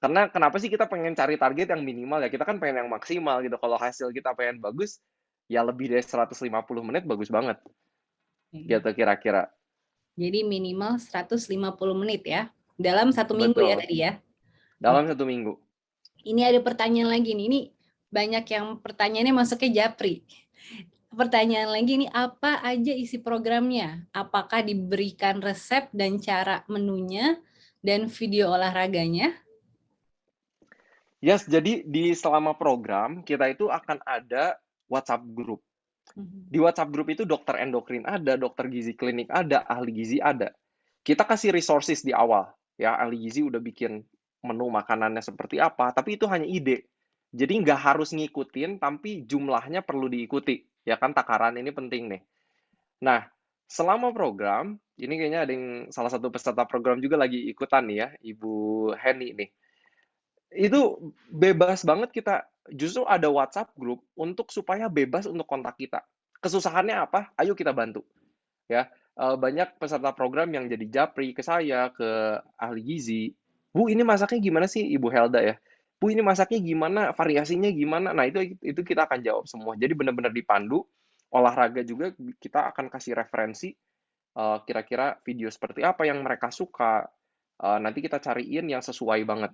Karena kenapa sih kita pengen cari target yang minimal ya? Kita kan pengen yang maksimal gitu. Kalau hasil kita pengen bagus, ya lebih dari 150 menit bagus banget. Gitu kira-kira. Jadi minimal 150 menit ya. Dalam 1 minggu ya Betul. tadi ya. Dalam 1 minggu. Ini ada pertanyaan lagi nih. Ini banyak yang pertanyaannya masuknya japri. Pertanyaan lagi nih, apa aja isi programnya? Apakah diberikan resep dan cara menunya dan video olahraganya? Yes, jadi di selama program kita itu akan ada WhatsApp group. Di WhatsApp group itu dokter endokrin ada, dokter gizi klinik ada, ahli gizi ada. Kita kasih resources di awal, ya ahli gizi udah bikin menu makanannya seperti apa, tapi itu hanya ide. Jadi nggak harus ngikutin, tapi jumlahnya perlu diikuti. Ya kan takaran ini penting nih. Nah, selama program, ini kayaknya ada yang salah satu peserta program juga lagi ikutan nih ya, Ibu Heni nih. Itu bebas banget kita, justru ada WhatsApp group untuk supaya bebas untuk kontak kita. Kesusahannya apa? Ayo kita bantu. Ya, banyak peserta program yang jadi japri ke saya, ke ahli gizi. Bu, ini masaknya gimana sih Ibu Helda ya? Bu, ini masaknya gimana? Variasinya gimana? Nah, itu kita akan jawab semua. Jadi benar-benar dipandu. Olahraga juga kita akan kasih referensi kira-kira video seperti apa yang mereka suka. Nanti kita cariin yang sesuai banget.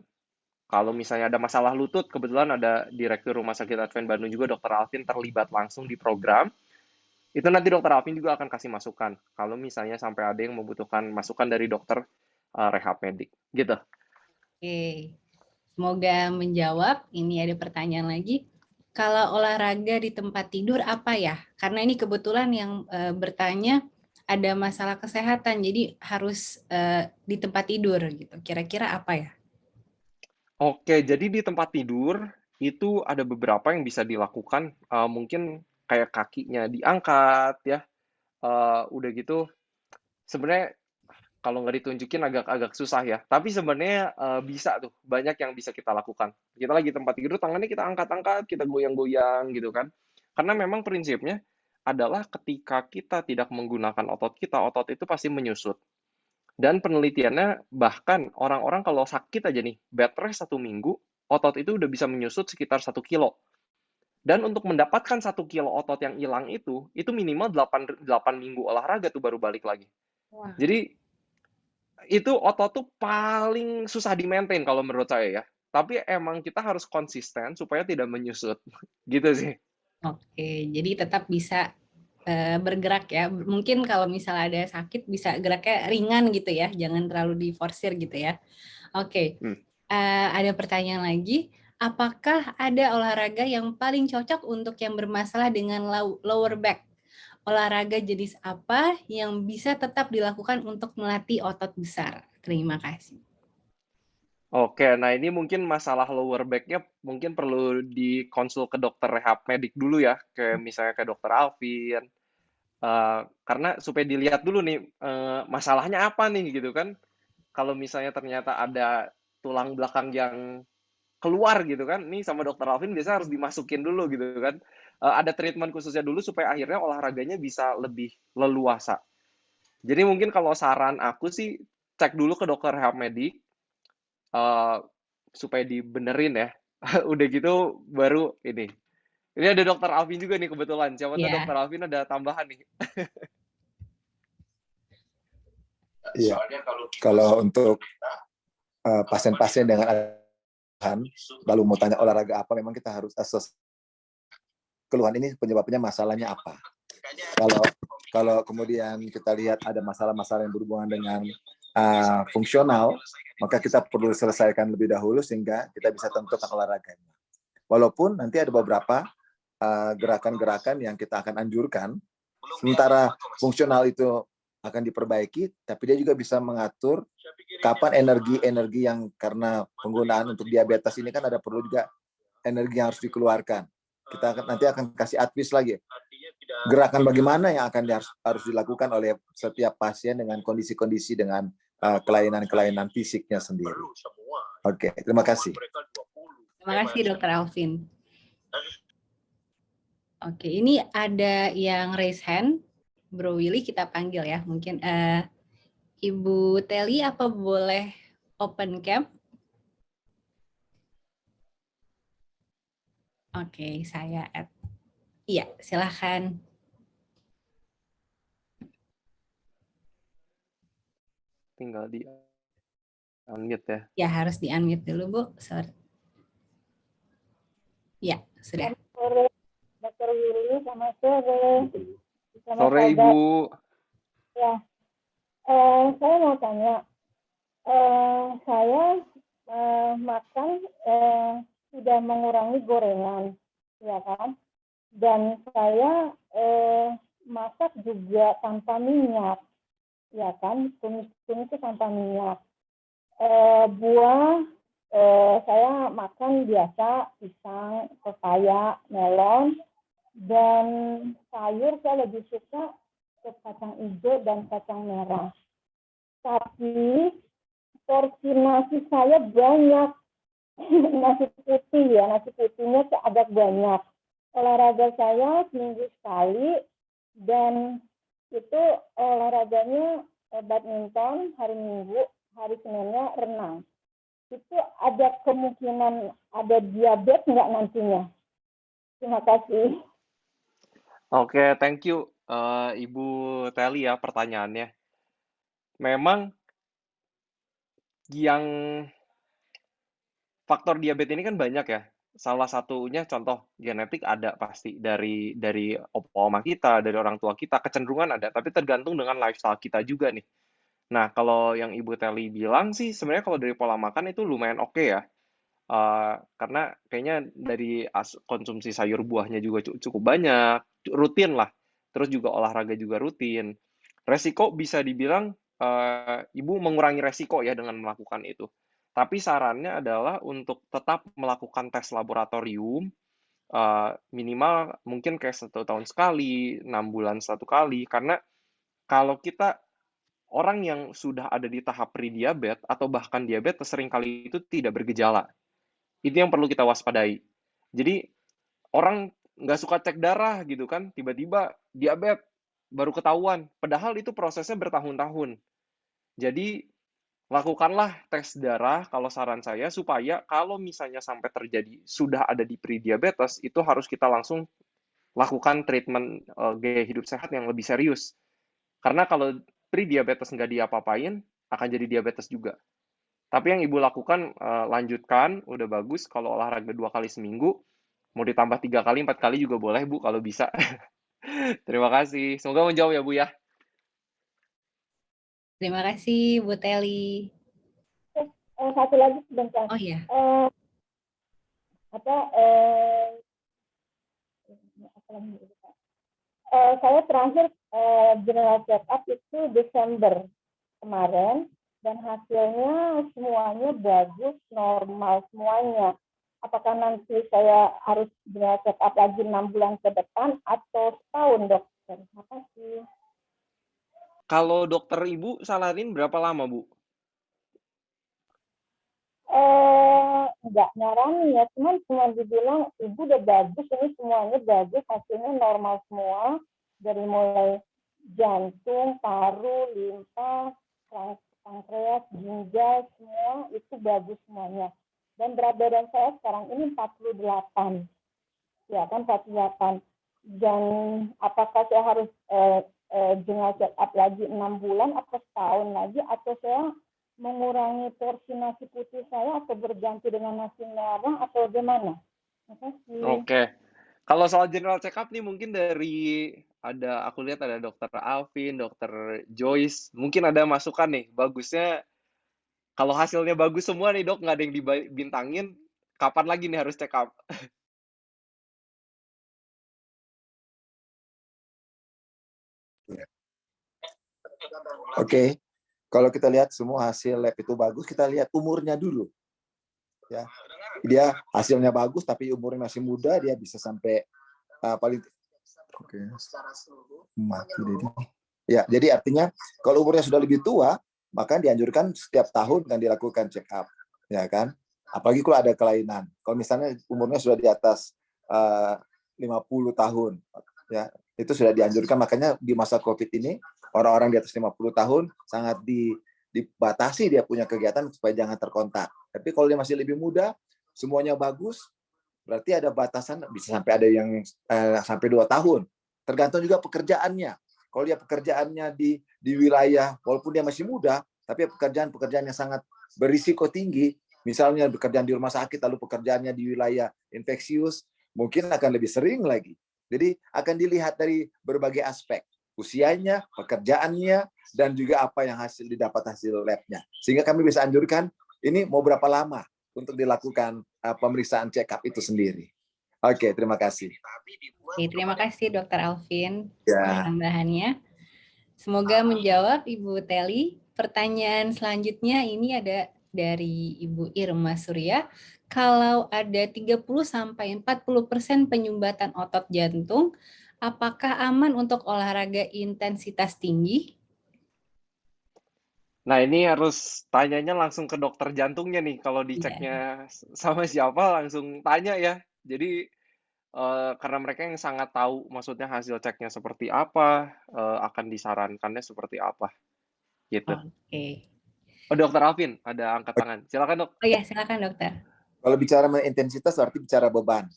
Kalau misalnya ada masalah lutut, kebetulan ada Direktur Rumah Sakit Advent Bandung juga, Dr. Alvin, terlibat langsung di program. Itu nanti Dr. Alvin juga akan kasih masukan. Kalau misalnya sampai ada yang membutuhkan masukan dari dokter rehab medik. Gitu. Oke, semoga menjawab. Ini ada pertanyaan lagi. Kalau olahraga di tempat tidur apa ya? Karena ini kebetulan yang bertanya ada masalah kesehatan, jadi harus di tempat tidur gitu. Kira-kira apa ya? Oke, jadi di tempat tidur itu ada beberapa yang bisa dilakukan. Mungkin kayak kakinya diangkat ya. Udah gitu, sebenarnya kalau nggak ditunjukin agak-agak susah ya. Tapi sebenarnya bisa tuh, banyak yang bisa kita lakukan. Kita lagi tempat tidur, tangannya kita angkat-angkat, kita goyang-goyang gitu kan. Karena memang prinsipnya adalah ketika kita tidak menggunakan otot itu pasti menyusut. Dan penelitiannya bahkan orang-orang kalau sakit aja nih, bed rest 1 minggu, otot itu udah bisa menyusut sekitar 1 kilo. Dan untuk mendapatkan 1 kilo otot yang hilang itu minimal 8 minggu olahraga tuh baru balik lagi. Wah. Jadi itu otot tuh paling susah di-maintain kalau menurut saya ya. Tapi emang kita harus konsisten supaya tidak menyusut. Gitu sih. Oke, jadi tetap bisa bergerak ya. Mungkin kalau misalnya ada sakit bisa geraknya ringan gitu ya, jangan terlalu diforsir gitu ya. Oke, ada pertanyaan lagi. Apakah ada olahraga yang paling cocok untuk yang bermasalah dengan lower back? Olahraga jenis apa yang bisa tetap dilakukan untuk melatih otot besar? Terima kasih. Oke, nah ini mungkin masalah lower back-nya mungkin perlu dikonsul ke dokter rehab medik dulu ya, kayak misalnya ke dokter Alvin. Karena supaya dilihat dulu nih masalahnya apa nih gitu kan. Kalau misalnya ternyata ada tulang belakang yang keluar gitu kan, nih sama dokter Alvin biasanya harus dimasukin dulu gitu kan. Ada treatment khususnya dulu supaya akhirnya olahraganya bisa lebih leluasa. Jadi mungkin kalau saran aku sih cek dulu ke dokter rehab medik supaya dibenerin ya. Udah gitu baru ini. Ini ada dokter Alvin juga nih kebetulan. Siapa tahu dokter Alvin ada tambahan nih. Iya. Kalau untuk pasien-pasien dengan lalu mau tanya olahraga apa, memang kita harus assess keluhan ini penyebabnya masalahnya apa. Kalau kemudian kita lihat ada masalah-masalah yang berhubungan dengan fungsional, maka kita perlu selesaikan lebih dahulu sehingga kita bisa tentukan olahraganya. Walaupun nanti ada beberapa gerakan-gerakan yang kita akan anjurkan, sementara fungsional itu akan diperbaiki, tapi dia juga bisa mengatur kapan energi yang karena penggunaan untuk diabetes ini kan ada perlu juga energi yang harus dikeluarkan. Kita nanti akan kasih advice lagi. Gerakan bagaimana yang akan harus dilakukan oleh setiap pasien dengan kondisi-kondisi dengan kelainan-kelainan fisiknya sendiri. Oke, terima kasih. Terima kasih Dr. Alvin. Oke, ini ada yang raise hand. Bro Willy kita panggil ya. Mungkin Ibu Teli apa boleh open cam? Oke, saya add. Iya, silahkan. Tinggal di unmute ya. Ya, harus di-unmute dulu, Bu. Sorry. Ya, sudah. Selamat sore, Dr. Willy. Selamat sore. Sore, Ibu. Ya, saya mau tanya. Saya makan sudah mengurangi gorengan, ya kan? Dan saya masak juga tanpa minyak, ya kan? Tumis-tumis itu tanpa minyak. Buah saya makan biasa pisang, pepaya, melon, dan sayur saya lebih suka ke kacang hijau dan kacang merah. Tapi porsi nasi saya banyak, nasi putih ya, nasi putihnya agak banyak. Olahraga saya seminggu sekali, dan itu olahraganya badminton hari Minggu, hari Seninnya renang. Itu ada kemungkinan ada diabetes nggak nantinya? Terima kasih. Oke, thank you Ibu Teli ya pertanyaannya. Memang yang faktor diabetes ini kan banyak ya. Salah satunya contoh genetik ada pasti dari oma kita, dari orang tua kita, kecenderungan ada, tapi tergantung dengan lifestyle kita juga nih. Nah, kalau yang Ibu Teli bilang sih sebenarnya kalau dari pola makan itu lumayan oke ya. Karena kayaknya dari konsumsi sayur buahnya juga cukup banyak, rutin lah. Terus juga olahraga juga rutin. Resiko bisa dibilang Ibu mengurangi resiko ya dengan melakukan itu. Tapi sarannya adalah untuk tetap melakukan tes laboratorium minimal mungkin kayak 1 tahun sekali, 6 bulan 1 kali. Karena kalau kita orang yang sudah ada di tahap pre-diabetes atau bahkan diabetes seringkali itu tidak bergejala. Itu yang perlu kita waspadai. Jadi orang nggak suka cek darah gitu kan, tiba-tiba diabetes baru ketahuan. Padahal itu prosesnya bertahun-tahun. Jadi lakukanlah tes darah kalau saran saya supaya kalau misalnya sampai terjadi sudah ada di pre-diabetes itu harus kita langsung lakukan treatment gaya hidup sehat yang lebih serius. Karena kalau pre-diabetes nggak diapa-apain akan jadi diabetes juga. Tapi yang Ibu lakukan lanjutkan, udah bagus. Kalau olahraga 2 kali seminggu, mau ditambah 3 kali, 4 kali juga boleh Bu kalau bisa. Terima kasih. Semoga menjawab ya Bu ya. Terima kasih Bu Teli. Satu lagi sebentar. Oh iya. Saya terakhir general check up itu Desember kemarin, dan hasilnya semuanya bagus, normal semuanya. Apakah nanti saya harus general check up lagi 6 bulan ke depan atau setahun, dokter? Terima kasih. Kalau dokter Ibu saranin berapa lama Bu? Nggak nyarani ya, cuma dibilang ibu udah bagus, ini semuanya bagus, hasilnya normal semua, dari mulai jantung, paru, limpa, pankreas, ginjal, semua itu bagus semuanya. Dan berat badan saya sekarang ini 48, ya kan 48. Dan apakah saya harus general check up lagi 6 bulan atau setahun lagi, atau saya mengurangi porsi nasi putih saya atau berganti dengan nasi merah atau bagaimana? Terima kasih. Oke. Kalau soal general check up nih mungkin dari aku lihat ada dokter Alvin, dokter Joyce, mungkin ada masukan nih. Bagusnya kalau hasilnya bagus semua nih Dok, nggak ada yang dibintangin, kapan lagi nih harus check up? Oke. Kalau kita lihat semua hasil lab itu bagus, kita lihat umurnya dulu. Ya, dia hasilnya bagus, tapi umurnya masih muda, dia bisa sampai paling mati deh. Ya, jadi artinya kalau umurnya sudah lebih tua, maka dianjurkan setiap tahun kan dilakukan check up, ya kan? Apalagi kalau ada kelainan. Kalau misalnya umurnya sudah di atas 50 tahun, ya itu sudah dianjurkan. Makanya di masa COVID ini orang-orang di atas 50 tahun sangat dibatasi dia punya kegiatan supaya jangan terkontak. Tapi kalau dia masih lebih muda, semuanya bagus, berarti ada batasan, bisa sampai ada yang sampai 2 tahun. Tergantung juga pekerjaannya. Kalau dia pekerjaannya di wilayah, walaupun dia masih muda, tapi pekerjaan yang sangat berisiko tinggi, misalnya pekerjaan di rumah sakit, lalu pekerjaannya di wilayah infeksius, mungkin akan lebih sering lagi. Jadi akan dilihat dari berbagai aspek, usianya, pekerjaannya, dan juga apa yang didapat hasil labnya. Sehingga kami bisa anjurkan, ini mau berapa lama untuk dilakukan pemeriksaan check-up itu sendiri. Oke, terima kasih. Oke, terima kasih Dr. Alvin Ya. tambahannya. Semoga menjawab Ibu Teli. Pertanyaan selanjutnya ini ada dari Ibu Irma Surya. Kalau ada 30-40% penyumbatan otot jantung, apakah aman untuk olahraga intensitas tinggi? Nah, ini harus tanyanya langsung ke dokter jantungnya nih. Kalau Iya. diceknya sama siapa, langsung tanya ya. Jadi, karena mereka yang sangat tahu, maksudnya hasil ceknya seperti apa, akan disarankannya seperti apa, gitu. Oke. Oh, Dokter Alvin, ada angkat tangan. Silakan, Dok. Oh ya, silakan dokter. Kalau bicara mengenai intensitas berarti bicara beban.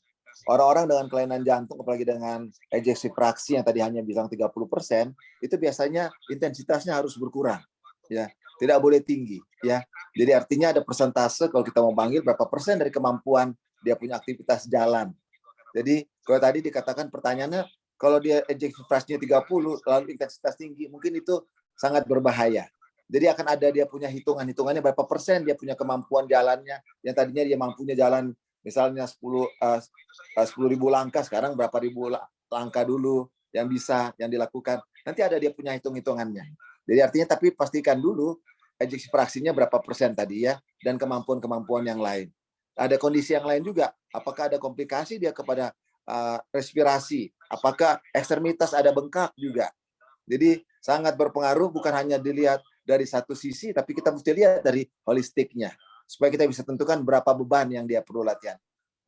Orang-orang dengan kelainan jantung, apalagi dengan ejeksi fraksi yang tadi hanya bilang 30%, itu biasanya intensitasnya harus berkurang. Ya, tidak boleh tinggi. Ya, jadi artinya ada persentase kalau kita mau panggil berapa persen dari kemampuan dia punya aktivitas jalan. Jadi kalau tadi dikatakan pertanyaannya, kalau dia ejeksi fraksinya 30, lalu intensitas tinggi, mungkin itu sangat berbahaya. Jadi akan ada dia punya hitungannya berapa persen dia punya kemampuan jalannya, yang tadinya dia mampunya jalan misalnya 10.000 langkah, sekarang berapa ribu langkah dulu yang bisa, yang dilakukan. Nanti ada dia punya hitung-hitungannya. Jadi artinya tapi pastikan dulu ejeksi fraksinya berapa persen tadi ya, dan kemampuan-kemampuan yang lain. Ada kondisi yang lain juga, apakah ada komplikasi dia kepada respirasi, apakah ekstremitas ada bengkak juga. Jadi sangat berpengaruh, bukan hanya dilihat dari satu sisi, tapi kita mesti lihat dari holistiknya, supaya kita bisa tentukan berapa beban yang dia perlu latihan.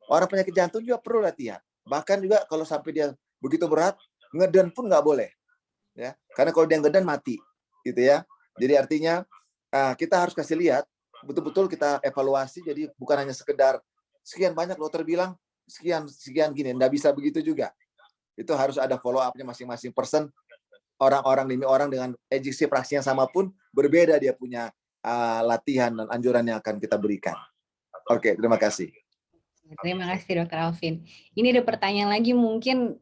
Orang penyakit jantung juga perlu latihan. Bahkan juga kalau sampai dia begitu berat, ngeden pun nggak boleh, ya. Karena kalau dia ngeden mati, gitu ya. Jadi artinya kita harus kasih lihat, betul-betul kita evaluasi. Jadi bukan hanya sekedar sekian banyak dokter bilang sekian gini, nggak bisa begitu juga. Itu harus ada follow up-nya masing-masing person. Orang-orang dengan ejeksi fraksi yang sama pun berbeda dia punya latihan dan anjuran yang akan kita berikan. Oke, terima kasih. Terima kasih Dr. Alvin. Ini ada pertanyaan lagi, mungkin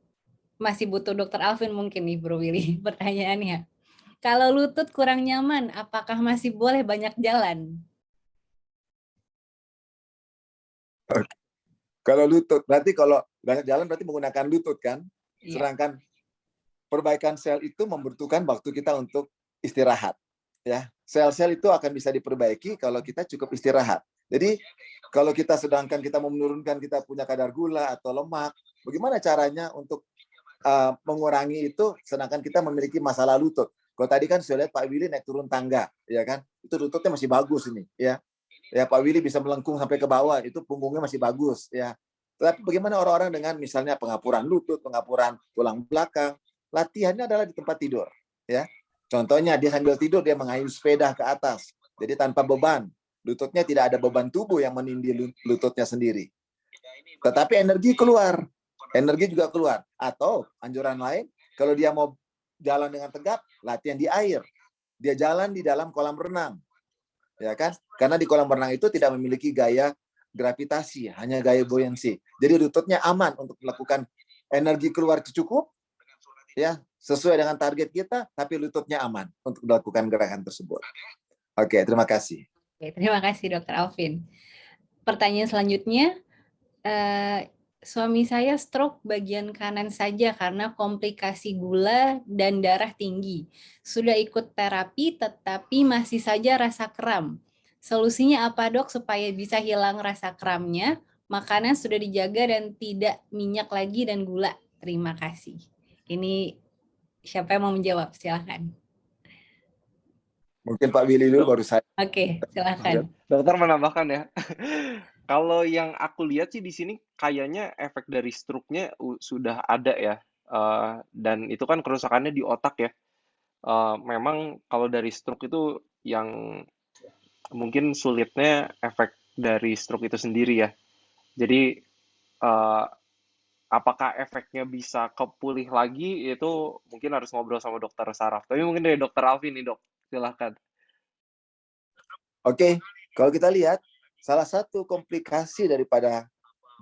masih butuh Dr. Alvin mungkin nih Bro Willy pertanyaannya. Kalau lutut kurang nyaman, apakah masih boleh banyak jalan? Kalau lutut, berarti kalau banyak jalan berarti menggunakan lutut kan? Iya. Sedangkan perbaikan sel itu membutuhkan waktu kita untuk istirahat. Ya, sel-sel itu akan bisa diperbaiki kalau kita cukup istirahat. Jadi kalau kita sedangkan kita mau menurunkan kita punya kadar gula atau lemak, bagaimana caranya untuk mengurangi itu sedangkan kita memiliki masalah lutut? Kalau tadi kan saya lihat Pak Willy naik turun tangga, ya kan? Itu lututnya masih bagus ini, ya. Ya Pak Willy bisa melengkung sampai ke bawah, itu punggungnya masih bagus, ya. Tapi bagaimana orang-orang dengan misalnya pengapuran lutut, pengapuran tulang belakang? Latihannya adalah di tempat tidur, ya. Contohnya dia sambil tidur dia mengayuh sepeda ke atas, jadi tanpa beban. Lututnya tidak ada beban tubuh yang menindih lututnya sendiri. Tetapi energi keluar, energi juga keluar. Atau anjuran lain, kalau dia mau jalan dengan tegap, latihan di air. Dia jalan di dalam kolam renang, ya kan? Karena di kolam renang itu tidak memiliki gaya gravitasi, hanya gaya buoyancy. Jadi lututnya aman untuk melakukan energi keluar cukup, ya sesuai dengan target kita, tapi lututnya aman untuk melakukan gerakan tersebut. Oke, terima kasih. Oke, terima kasih Dr. Alvin. Pertanyaan selanjutnya, suami saya stroke bagian kanan saja karena komplikasi gula dan darah tinggi. Sudah ikut terapi tetapi masih saja rasa kram. Solusinya apa dok supaya bisa hilang rasa kramnya? Makanan sudah dijaga dan tidak minyak lagi dan gula. Terima kasih. Ini siapa yang mau menjawab? Silakan. Mungkin Pak Willy dulu baru saya. Oke, silakan. Dokter menambahkan ya. Kalau yang aku lihat sih di sini kayaknya efek dari stroke-nya sudah ada ya. Dan itu kan kerusakannya di otak ya. Memang kalau dari stroke itu yang mungkin sulitnya efek dari stroke itu sendiri ya. Jadi eh, apakah efeknya bisa kepulih lagi itu mungkin harus ngobrol sama dokter saraf. Tapi mungkin dari dokter Alvin nih dok, silahkan. Oke, kalau kita lihat, salah satu komplikasi daripada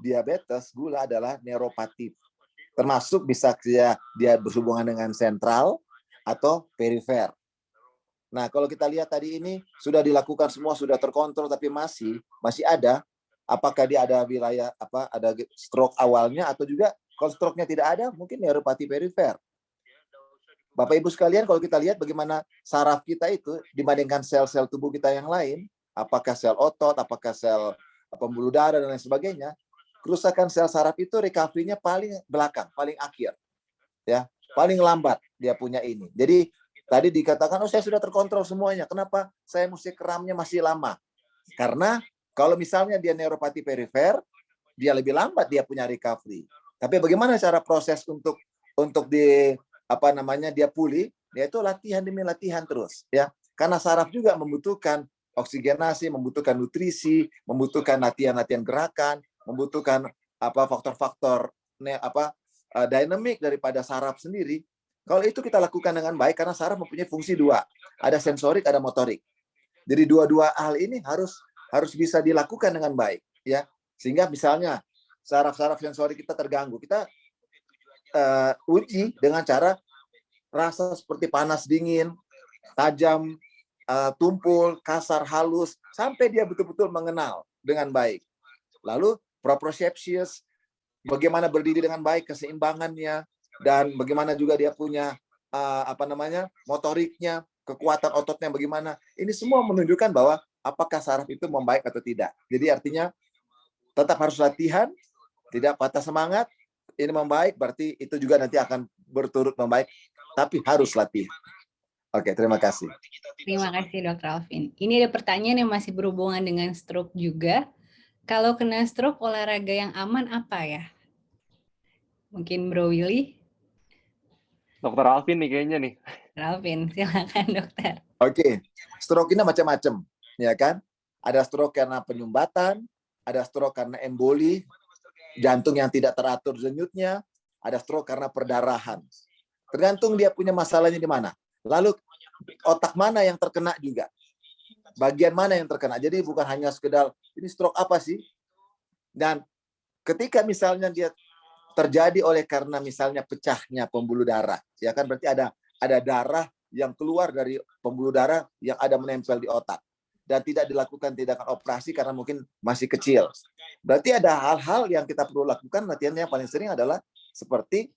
diabetes gula adalah neuropati. Termasuk bisa dia berhubungan dengan sentral atau perifer. Nah, kalau kita lihat tadi ini sudah dilakukan semua, sudah terkontrol, tapi masih ada. Apakah dia ada wilayah ada stroke awalnya atau juga kalau stroke-nya tidak ada, mungkin neuropati perifer. Bapak Ibu sekalian, kalau kita lihat bagaimana saraf kita itu dibandingkan sel-sel tubuh kita yang lain, apakah sel otot, apakah sel pembuluh darah dan lain sebagainya, kerusakan sel saraf itu recovery-nya paling belakang, paling akhir. Ya, paling lambat dia punya ini. Jadi tadi dikatakan, oh saya sudah terkontrol semuanya. Kenapa saya mesti keramnya masih lama? Karena kalau misalnya dia neuropati perifer, dia lebih lambat dia punya recovery. Tapi bagaimana cara proses untuk di dia pulih? Dia itu latihan demi latihan terus, ya. Karena saraf juga membutuhkan oksigenasi, membutuhkan nutrisi, membutuhkan latihan-latihan gerakan, membutuhkan faktor-faktor dinamik daripada saraf sendiri. Kalau itu kita lakukan dengan baik, karena saraf mempunyai fungsi dua, ada sensorik, ada motorik. Jadi dua-dua hal ini harus bisa dilakukan dengan baik, ya. Sehingga misalnya saraf-saraf sensorik kita terganggu, kita uji dengan cara rasa seperti panas, dingin, tajam, tumpul, kasar, halus, sampai dia betul-betul mengenal dengan baik. Lalu proprioceptious, bagaimana berdiri dengan baik, keseimbangannya, dan bagaimana juga dia punya motoriknya, kekuatan ototnya bagaimana. Ini semua menunjukkan bahwa apakah saraf itu membaik atau tidak. Jadi artinya tetap harus latihan, tidak patah semangat. Ini membaik, berarti itu juga nanti akan berturut membaik, tapi harus latihan. Oke, terima kasih. Terima kasih Dr. Alvin. Ini ada pertanyaan yang masih berhubungan dengan stroke juga. Kalau kena stroke, olahraga yang aman apa ya? Mungkin Bro Willy? Dokter Alvin nih kayaknya nih. Dr. Alvin, silakan dokter. Oke, stroke ini macam-macam, ya kan? Ada stroke karena penyumbatan, ada stroke karena emboli, jantung yang tidak teratur denyutnya, ada stroke karena perdarahan. Tergantung dia punya masalahnya di mana. Lalu otak mana yang terkena juga. Bagian mana yang terkena. Jadi bukan hanya sekedar ini stroke apa sih? Dan ketika misalnya dia terjadi oleh karena misalnya pecahnya pembuluh darah, ya kan, berarti ada darah yang keluar dari pembuluh darah yang ada menempel di otak dan tidak dilakukan tindakan operasi karena mungkin masih kecil. Berarti ada hal-hal yang kita perlu lakukan. Latihan yang paling sering adalah seperti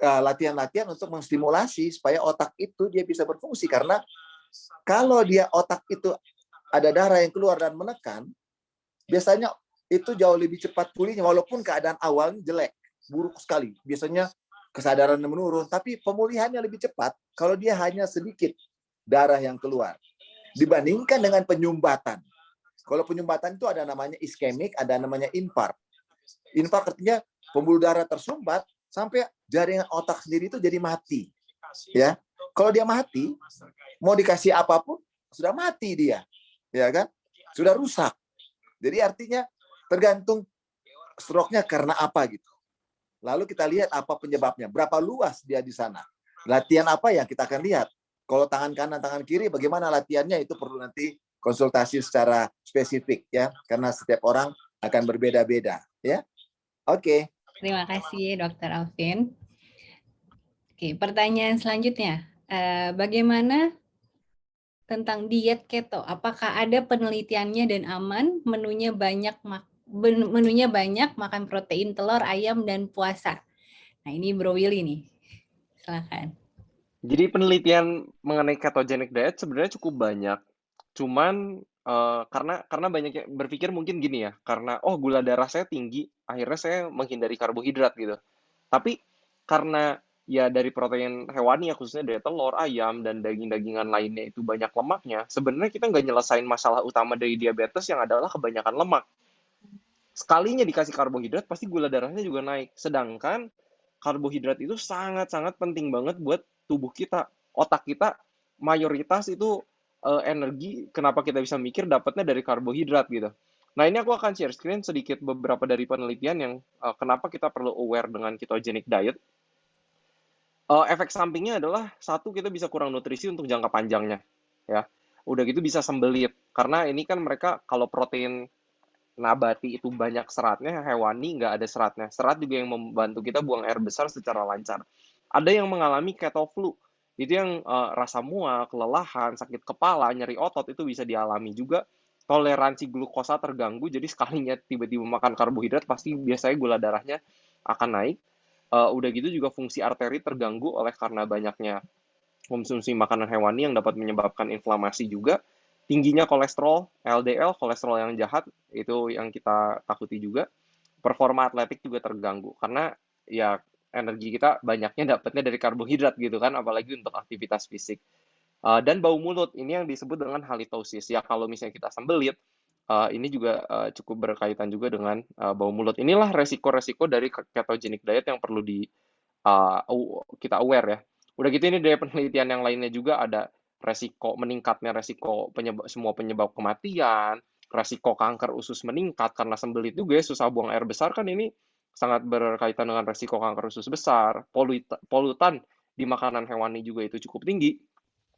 latihan-latihan untuk menstimulasi supaya otak itu dia bisa berfungsi, karena kalau dia otak itu ada darah yang keluar dan menekan, biasanya itu jauh lebih cepat pulihnya walaupun keadaan awalnya jelek, buruk sekali. Biasanya kesadarannya menurun, tapi pemulihannya lebih cepat kalau dia hanya sedikit darah yang keluar dibandingkan dengan penyumbatan. Kalau penyumbatan itu ada namanya iskemik, ada namanya infark. Infark artinya pembuluh darah tersumbat sampai jaringan otak sendiri itu jadi mati. Ya, kalau dia mati, mau dikasih apapun sudah mati dia, ya kan? Sudah rusak. Jadi artinya tergantung stroke-nya karena apa gitu. Lalu kita lihat apa penyebabnya, berapa luas dia di sana. Latihan apa yang kita akan lihat. Kalau tangan kanan, tangan kiri, bagaimana latihannya itu perlu nanti konsultasi secara spesifik ya, karena setiap orang akan berbeda-beda ya. Oke. Terima kasih Dr. Alvin. Oke, pertanyaan selanjutnya. Bagaimana tentang diet keto? Apakah ada penelitiannya dan aman? Menunya banyak, makan protein, telur, ayam, dan puasa. Nah, ini Bro Willy nih. Silakan. Jadi penelitian mengenai ketogenic diet sebenarnya cukup banyak. Cuman karena banyak yang berpikir mungkin gini ya, karena gula darah saya tinggi, akhirnya saya menghindari karbohidrat gitu. Tapi karena ya dari protein hewani ya, khususnya dari telur, ayam, dan daging-dagingan lainnya itu banyak lemaknya, sebenarnya kita nggak nyelesain masalah utama dari diabetes yang adalah kebanyakan lemak. sekalinya dikasih karbohidrat pasti gula darahnya juga naik. Sedangkan karbohidrat itu sangat-sangat penting banget buat tubuh kita. Otak kita mayoritas itu energi, kenapa kita bisa mikir dapatnya dari karbohidrat gitu. Nah, ini aku akan share screen sedikit beberapa dari penelitian yang kenapa kita perlu aware dengan ketogenic diet. Efek sampingnya adalah satu, kita bisa kurang nutrisi untuk jangka panjangnya, ya. Udah gitu bisa sembelit, karena ini kan mereka kalau protein nabati itu banyak seratnya, hewani nggak ada seratnya. Serat juga yang membantu kita buang air besar secara lancar. Ada yang mengalami keto flu, itu yang rasa mual, kelelahan, sakit kepala, nyeri otot itu bisa dialami juga. Toleransi glukosa terganggu, jadi sekalinya tiba-tiba makan karbohidrat pasti biasanya gula darahnya akan naik. Udah gitu juga fungsi arteri terganggu oleh karena banyaknya konsumsi makanan hewani yang dapat menyebabkan inflamasi juga. Tingginya kolesterol, LDL, kolesterol yang jahat, itu yang kita takuti juga. Performa atletik juga terganggu, karena ya energi kita banyaknya dapatnya dari karbohidrat gitu kan, apalagi untuk aktivitas fisik. Dan bau mulut, ini yang disebut dengan halitosis. Ya kalau misalnya kita sembelit, ini juga cukup berkaitan juga dengan bau mulut. Inilah resiko-resiko dari ketogenic diet yang perlu kita aware ya. Udah gitu ini dari penelitian yang lainnya juga ada meningkatnya resiko semua penyebab kematian, resiko kanker usus meningkat karena sembelit juga ya, susah buang air besar kan, ini sangat berkaitan dengan resiko kanker usus besar. Polutan di makanan hewani juga itu cukup tinggi.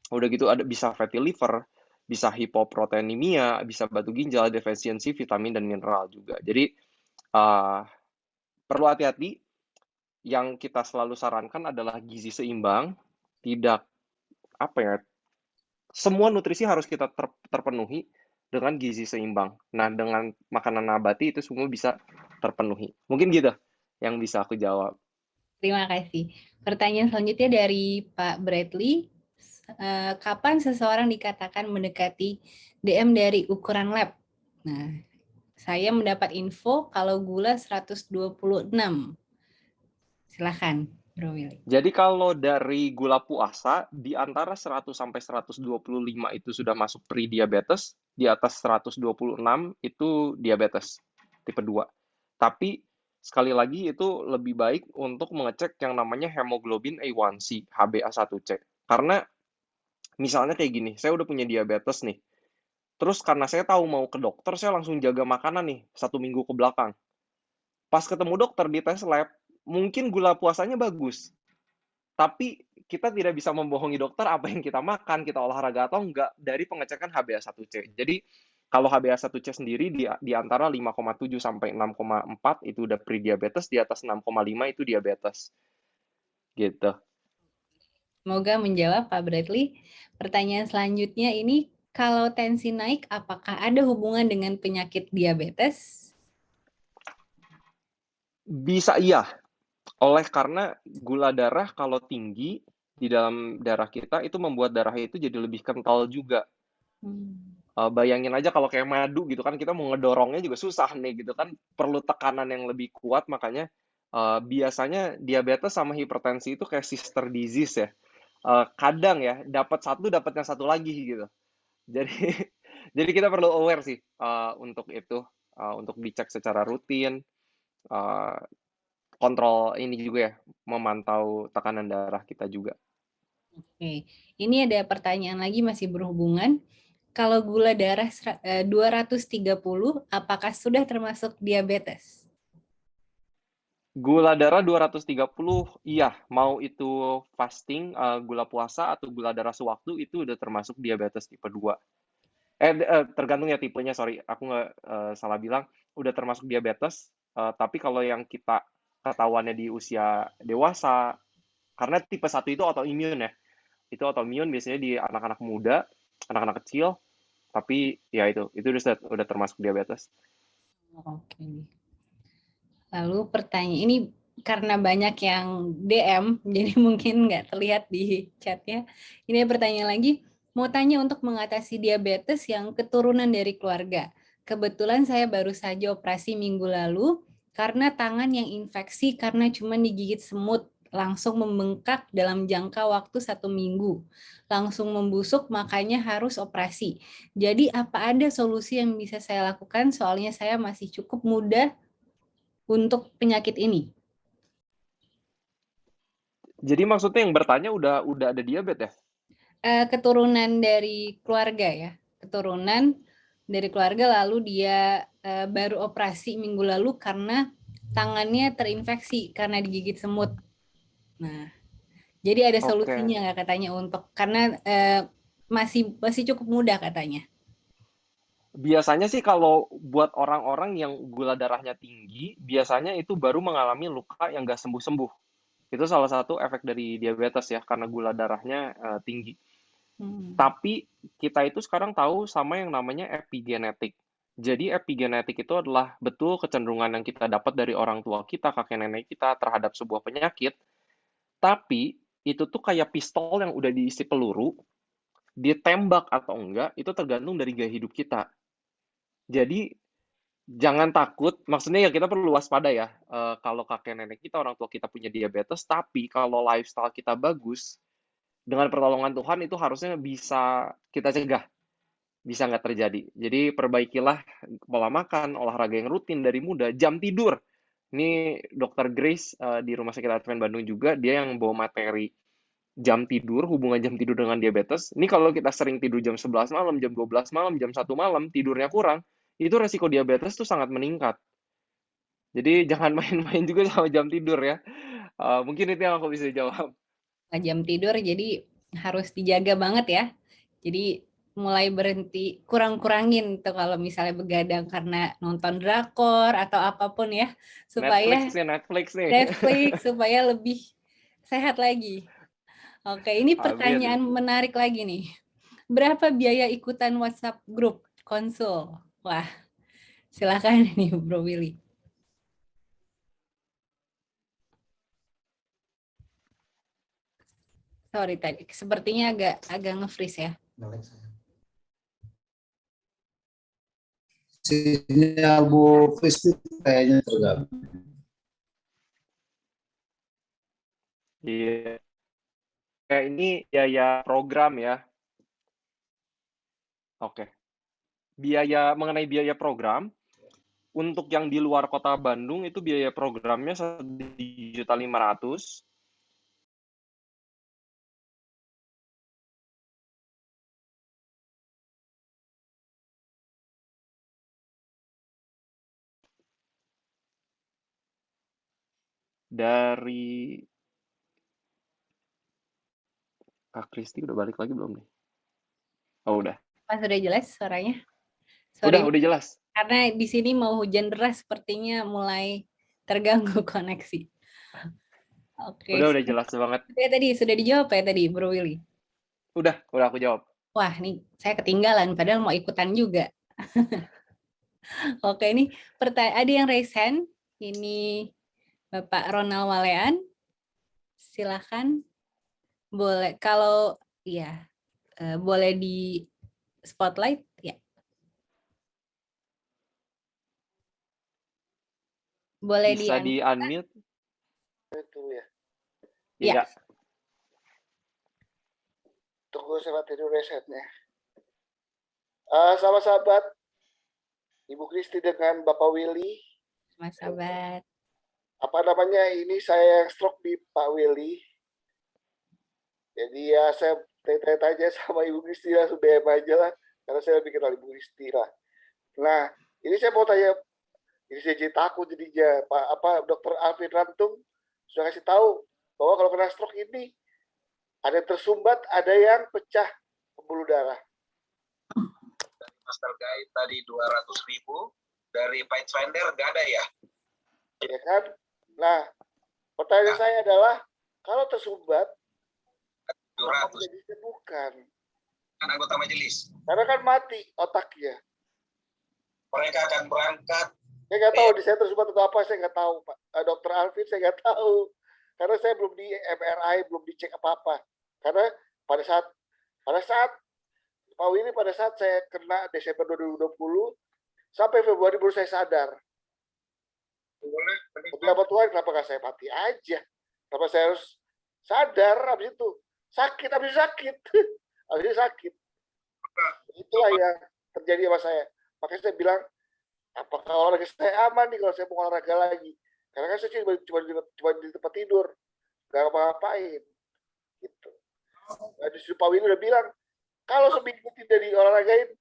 Udah gitu ada bisa fatty liver, bisa hipoproteinemia, bisa batu ginjal, defisiensi vitamin dan mineral juga. Jadi perlu hati-hati. Yang kita selalu sarankan adalah gizi seimbang, tidak semua nutrisi harus kita terpenuhi dengan gizi seimbang. Nah, dengan makanan nabati itu semua bisa terpenuhi. Mungkin gitu yang bisa aku jawab. Terima kasih. Pertanyaan selanjutnya dari Pak Bradley. Kapan seseorang dikatakan mendekati DM dari ukuran lab? Nah, saya mendapat info kalau gula 126. Silahkan, Bro Willy. Jadi kalau dari gula puasa, di antara 100 sampai 125 itu sudah masuk pre-diabetes, di atas 126 itu diabetes tipe 2. Tapi sekali lagi itu lebih baik untuk mengecek yang namanya hemoglobin A1C, HbA1c. Karena misalnya kayak gini, saya udah punya diabetes nih. Terus karena saya tahu mau ke dokter, saya langsung jaga makanan nih 1 minggu ke belakang. Pas ketemu dokter di tes lab, mungkin gula puasanya bagus. Tapi kita tidak bisa membohongi dokter apa yang kita makan, kita olahraga atau enggak dari pengecekan HbA1c. Jadi kalau HbA1c sendiri di antara 5,7 sampai 6,4 itu udah pre-diabetes, di atas 6,5 itu diabetes. Gitu. Semoga menjawab Pak Bradley. Pertanyaan selanjutnya ini, kalau tensi naik, apakah ada hubungan dengan penyakit diabetes? Bisa iya. Oleh karena gula darah kalau tinggi di dalam darah kita itu membuat darah itu jadi lebih kental juga. Bayangin aja kalau kayak madu gitu kan, kita mau ngedorongnya juga susah nih gitu kan, perlu tekanan yang lebih kuat. Makanya biasanya diabetes sama hipertensi itu kayak sister disease ya. Kadang ya dapat satu dapatnya satu lagi gitu. Jadi jadi kita perlu aware sih untuk itu, untuk dicek secara rutin, kontrol ini juga ya, memantau tekanan darah kita juga. Oke, ini ada pertanyaan lagi masih berhubungan. Kalau gula darah 230, apakah sudah termasuk diabetes? Gula darah 230, iya. Mau itu fasting, gula puasa, atau gula darah sewaktu, itu udah termasuk diabetes tipe 2. Tergantung ya tipenya, sorry. Aku nggak salah bilang. Udah termasuk diabetes, tapi kalau yang kita ketahuannya di usia dewasa, karena tipe 1 itu autoimun ya. Itu autoimun biasanya di anak-anak muda, anak-anak kecil, tapi ya itu udah termasuk diabetes. Oke. Lalu pertanyaan ini karena banyak yang DM, jadi mungkin nggak terlihat di chatnya. Ini pertanyaan lagi, mau tanya untuk mengatasi diabetes yang keturunan dari keluarga. Kebetulan saya baru saja operasi minggu lalu karena tangan yang infeksi karena cuma digigit semut, langsung membengkak dalam jangka waktu 1 minggu, langsung membusuk, makanya harus operasi. Jadi apa ada solusi yang bisa saya lakukan? Soalnya saya masih cukup muda untuk penyakit ini. Jadi maksudnya yang bertanya udah ada diabetes ya? Keturunan dari keluarga ya, keturunan dari keluarga, lalu dia baru operasi minggu lalu karena tangannya terinfeksi karena digigit semut. Nah, jadi ada Oke. solusinya nggak katanya untuk karena masih cukup muda katanya. Biasanya sih kalau buat orang-orang yang gula darahnya tinggi, biasanya itu baru mengalami luka yang nggak sembuh-sembuh. Itu salah satu efek dari diabetes ya, karena gula darahnya tinggi. Tapi kita itu sekarang tahu sama yang namanya epigenetik. Jadi epigenetik itu adalah betul kecenderungan yang kita dapat dari orang tua kita, kakek nenek kita terhadap sebuah penyakit. Tapi itu tuh kayak pistol yang udah diisi peluru, ditembak atau enggak, itu tergantung dari gaya hidup kita. Jadi jangan takut, maksudnya ya kita perlu waspada ya. Kalau kakek nenek kita, orang tua kita punya diabetes, tapi kalau lifestyle kita bagus, dengan pertolongan Tuhan itu harusnya bisa kita cegah, bisa nggak terjadi. Jadi perbaikilah pola makan, olahraga yang rutin dari muda, jam tidur. Ini Dokter Grace di Rumah Sakit Advent Bandung juga, dia yang bawa materi jam tidur, hubungan jam tidur dengan diabetes. Ini kalau kita sering tidur jam 11 malam, jam 12 malam, jam 1 malam, tidurnya kurang, itu resiko diabetes tuh sangat meningkat. Jadi jangan main-main juga sama jam tidur ya. Mungkin itu yang aku bisa jawab. Jam tidur jadi harus dijaga banget ya. Jadi mulai berhenti, kurang-kurangin tuh kalau misalnya begadang karena nonton drakor atau apapun ya, supaya Netflix nih. Netflix supaya lebih sehat lagi. Oke, ini pertanyaan Amin. menarik lagi nih. Berapa biaya ikutan WhatsApp grup konsul? Wah, silakan nih Bro Willy. Sorry tadi, sepertinya agak nge-freeze ya. Sinyal Bu Kristi kayaknya terganggu. Iya. Kayak ini biaya program ya. Oke. Mengenai biaya program, untuk yang di luar kota Bandung itu biaya programnya 1.500.000. Dari Kak Kristi udah balik lagi belum nih? Oh udah. Pas sudah jelas suaranya? Sorry, Udah jelas. karena di sini mau hujan deras, sepertinya mulai terganggu koneksi. Oke. Udah jelas banget. Tadi sudah dijawab ya tadi, Bro Willy? Udah aku jawab. Wah, nih saya ketinggalan, padahal mau ikutan juga. Oke, ini ada yang raise hand. Ini Bapak Ronald Walean. Silakan. Boleh, kalau ya boleh di spotlight ya. Boleh Bisa di unmute. Itu ya. Iya. Tunggu saya tidur resetnya. Sahabat-sahabat, Ibu Kristi dengan Bapak Willy. Mas sahabat. Apa namanya, ini saya yang stroke di Pak Willy. Jadi ya saya tanya sama Ibu Kristi langsung DM aja lah. Karena saya lebih kenal Ibu Kristi lah. Nah, ini saya mau tanya, ini saya jadi takut jadinya. Dr. Alvin Rantung sudah kasih tahu bahwa kalau kena stroke ini ada yang tersumbat, ada yang pecah pembuluh darah. Dari Master Guide tadi 200.000, dari Pathfinder nggak ada ya? Ya kan? Nah, pertanyaan saya adalah, kalau tersumbat, 200 bisa disembuhkan? kan anggota majelis. Karena kan mati otaknya. Mereka akan berangkat. Saya nggak tahu, saya tersumbat atau apa, saya nggak tahu, Pak. Dr. Alvin, saya nggak tahu. Karena saya belum di MRI, belum dicek apa-apa. Karena pada saat Pak Willy, pada saat saya kena Desember 2020, sampai Februari baru saya sadar. Kenapa Tuhan, kenapa nggak saya mati aja? Kenapa saya harus sadar habis itu sakit, habis sakit, habis sakit. Itulah yang terjadi sama saya. Makanya saya bilang, apakah olahraga saya aman nih kalau saya mau olahraga lagi? Karena kan saya cuma di tempat tidur, nggak apa-apain. Gitu. Nah, justru Pak Willy udah bilang, kalau seminggu tidak diolahragain,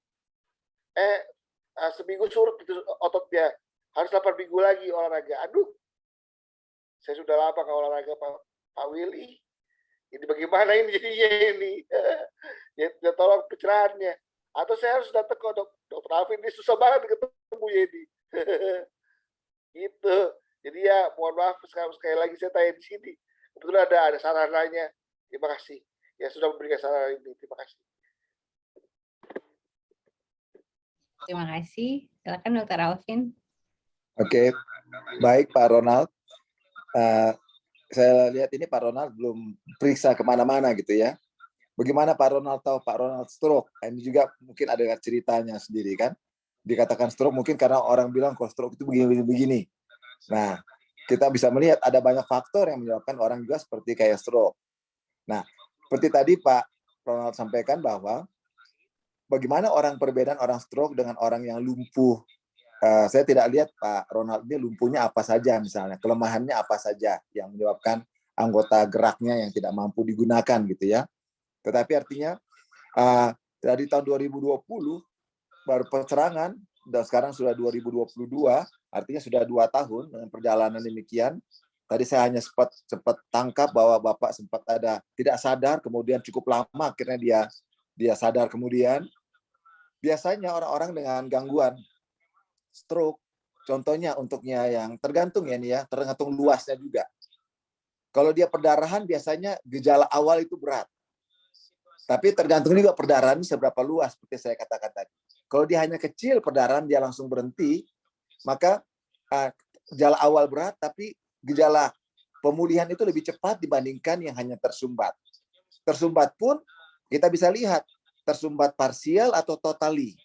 seminggu surut itu ototnya, harus 8 minggu lagi olahraga. Aduh, saya sudah lama nggak olahraga Pak Willy. Ini bagaimana ini jadinya ini? Ya tolong pencerahannya. Atau saya harus datang ke Dokter Alvin, ini susah banget ketemu ya ini. Gitu. Jadi ya mohon maaf sekali lagi saya tanya di sini. Kebetulan ada sarananya. Terima kasih. Ya sudah memberikan saran ini. Terima kasih. Terima kasih. Silakan Dr. Alvin. Oke, baik Pak Ronald. Saya lihat ini Pak Ronald belum periksa kemana-mana gitu ya. Bagaimana Pak Ronald tahu Pak Ronald stroke? Ini juga mungkin ada ceritanya sendiri kan. Dikatakan stroke mungkin karena orang bilang kalau stroke itu begini. Nah, kita bisa melihat ada banyak faktor yang menyebabkan orang juga seperti kayak stroke. Nah, seperti tadi Pak Ronald sampaikan bahwa bagaimana perbedaan orang stroke dengan orang yang lumpuh. Saya tidak lihat Pak Ronald ini lumpuhnya apa saja misalnya, kelemahannya apa saja yang menyebabkan anggota geraknya yang tidak mampu digunakan gitu ya. Tetapi artinya dari tahun 2020 baru pencerangan dan sekarang sudah 2022, artinya sudah 2 tahun dengan perjalanan demikian. Tadi saya hanya sempat tangkap bahwa Bapak sempat ada tidak sadar, kemudian cukup lama akhirnya dia sadar kemudian. Biasanya orang-orang dengan gangguan stroke, contohnya untuknya yang tergantung ya nih ya, tergantung luasnya juga. Kalau dia perdarahan biasanya gejala awal itu berat. Tapi tergantung juga perdarahan seberapa luas seperti saya katakan tadi. Kalau dia hanya kecil perdarahan dia langsung berhenti, maka gejala awal berat tapi gejala pemulihan itu lebih cepat dibandingkan yang hanya tersumbat. Tersumbat pun kita bisa lihat tersumbat parsial atau totally.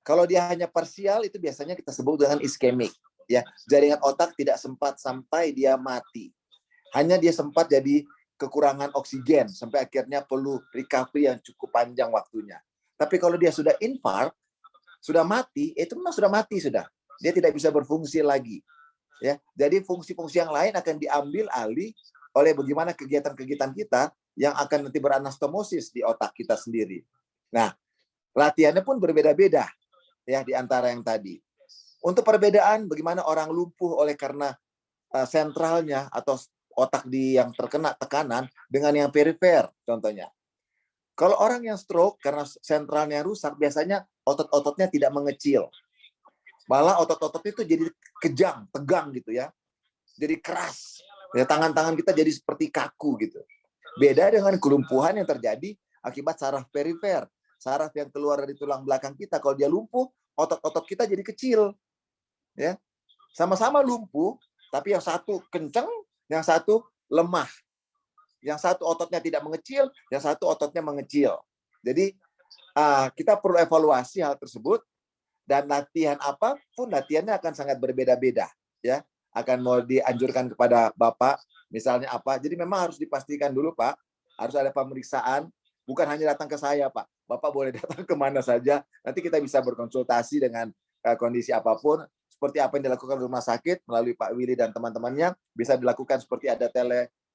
Kalau dia hanya parsial itu biasanya kita sebut dengan iskemik, ya. Jaringan otak tidak sempat sampai dia mati. Hanya dia sempat jadi kekurangan oksigen sampai akhirnya perlu recovery yang cukup panjang waktunya. Tapi kalau dia sudah infark, sudah mati, itu memang sudah mati sudah. Dia tidak bisa berfungsi lagi. Ya, jadi fungsi-fungsi yang lain akan diambil alih oleh bagaimana kegiatan-kegiatan kita yang akan nanti beranastomosis di otak kita sendiri. Nah, latihannya pun berbeda-beda. Ya, di antara yang tadi. Untuk perbedaan bagaimana orang lumpuh oleh karena sentralnya atau otak yang terkena tekanan dengan yang perifer contohnya. Kalau orang yang stroke karena sentralnya rusak biasanya otot-ototnya tidak mengecil. Malah otot-otot itu jadi kejang, tegang gitu ya. Jadi keras. Ya, tangan-tangan kita jadi seperti kaku gitu. Beda dengan kelumpuhan yang terjadi akibat saraf perifer. Saraf yang keluar dari tulang belakang kita, kalau dia lumpuh, otot-otot kita jadi kecil. Ya. Sama-sama lumpuh, tapi yang satu kencang, yang satu lemah. Yang satu ototnya tidak mengecil, yang satu ototnya mengecil. Jadi kita perlu evaluasi hal tersebut, dan latihan apapun latihannya akan sangat berbeda-beda. Ya, akan mau dianjurkan kepada Bapak, misalnya apa. Jadi memang harus dipastikan dulu Pak, harus ada pemeriksaan, bukan hanya datang ke saya Pak. Bapak boleh datang kemana saja, nanti kita bisa berkonsultasi dengan kondisi apapun, seperti apa yang dilakukan di rumah sakit, melalui Pak Willy dan teman-temannya, bisa dilakukan seperti ada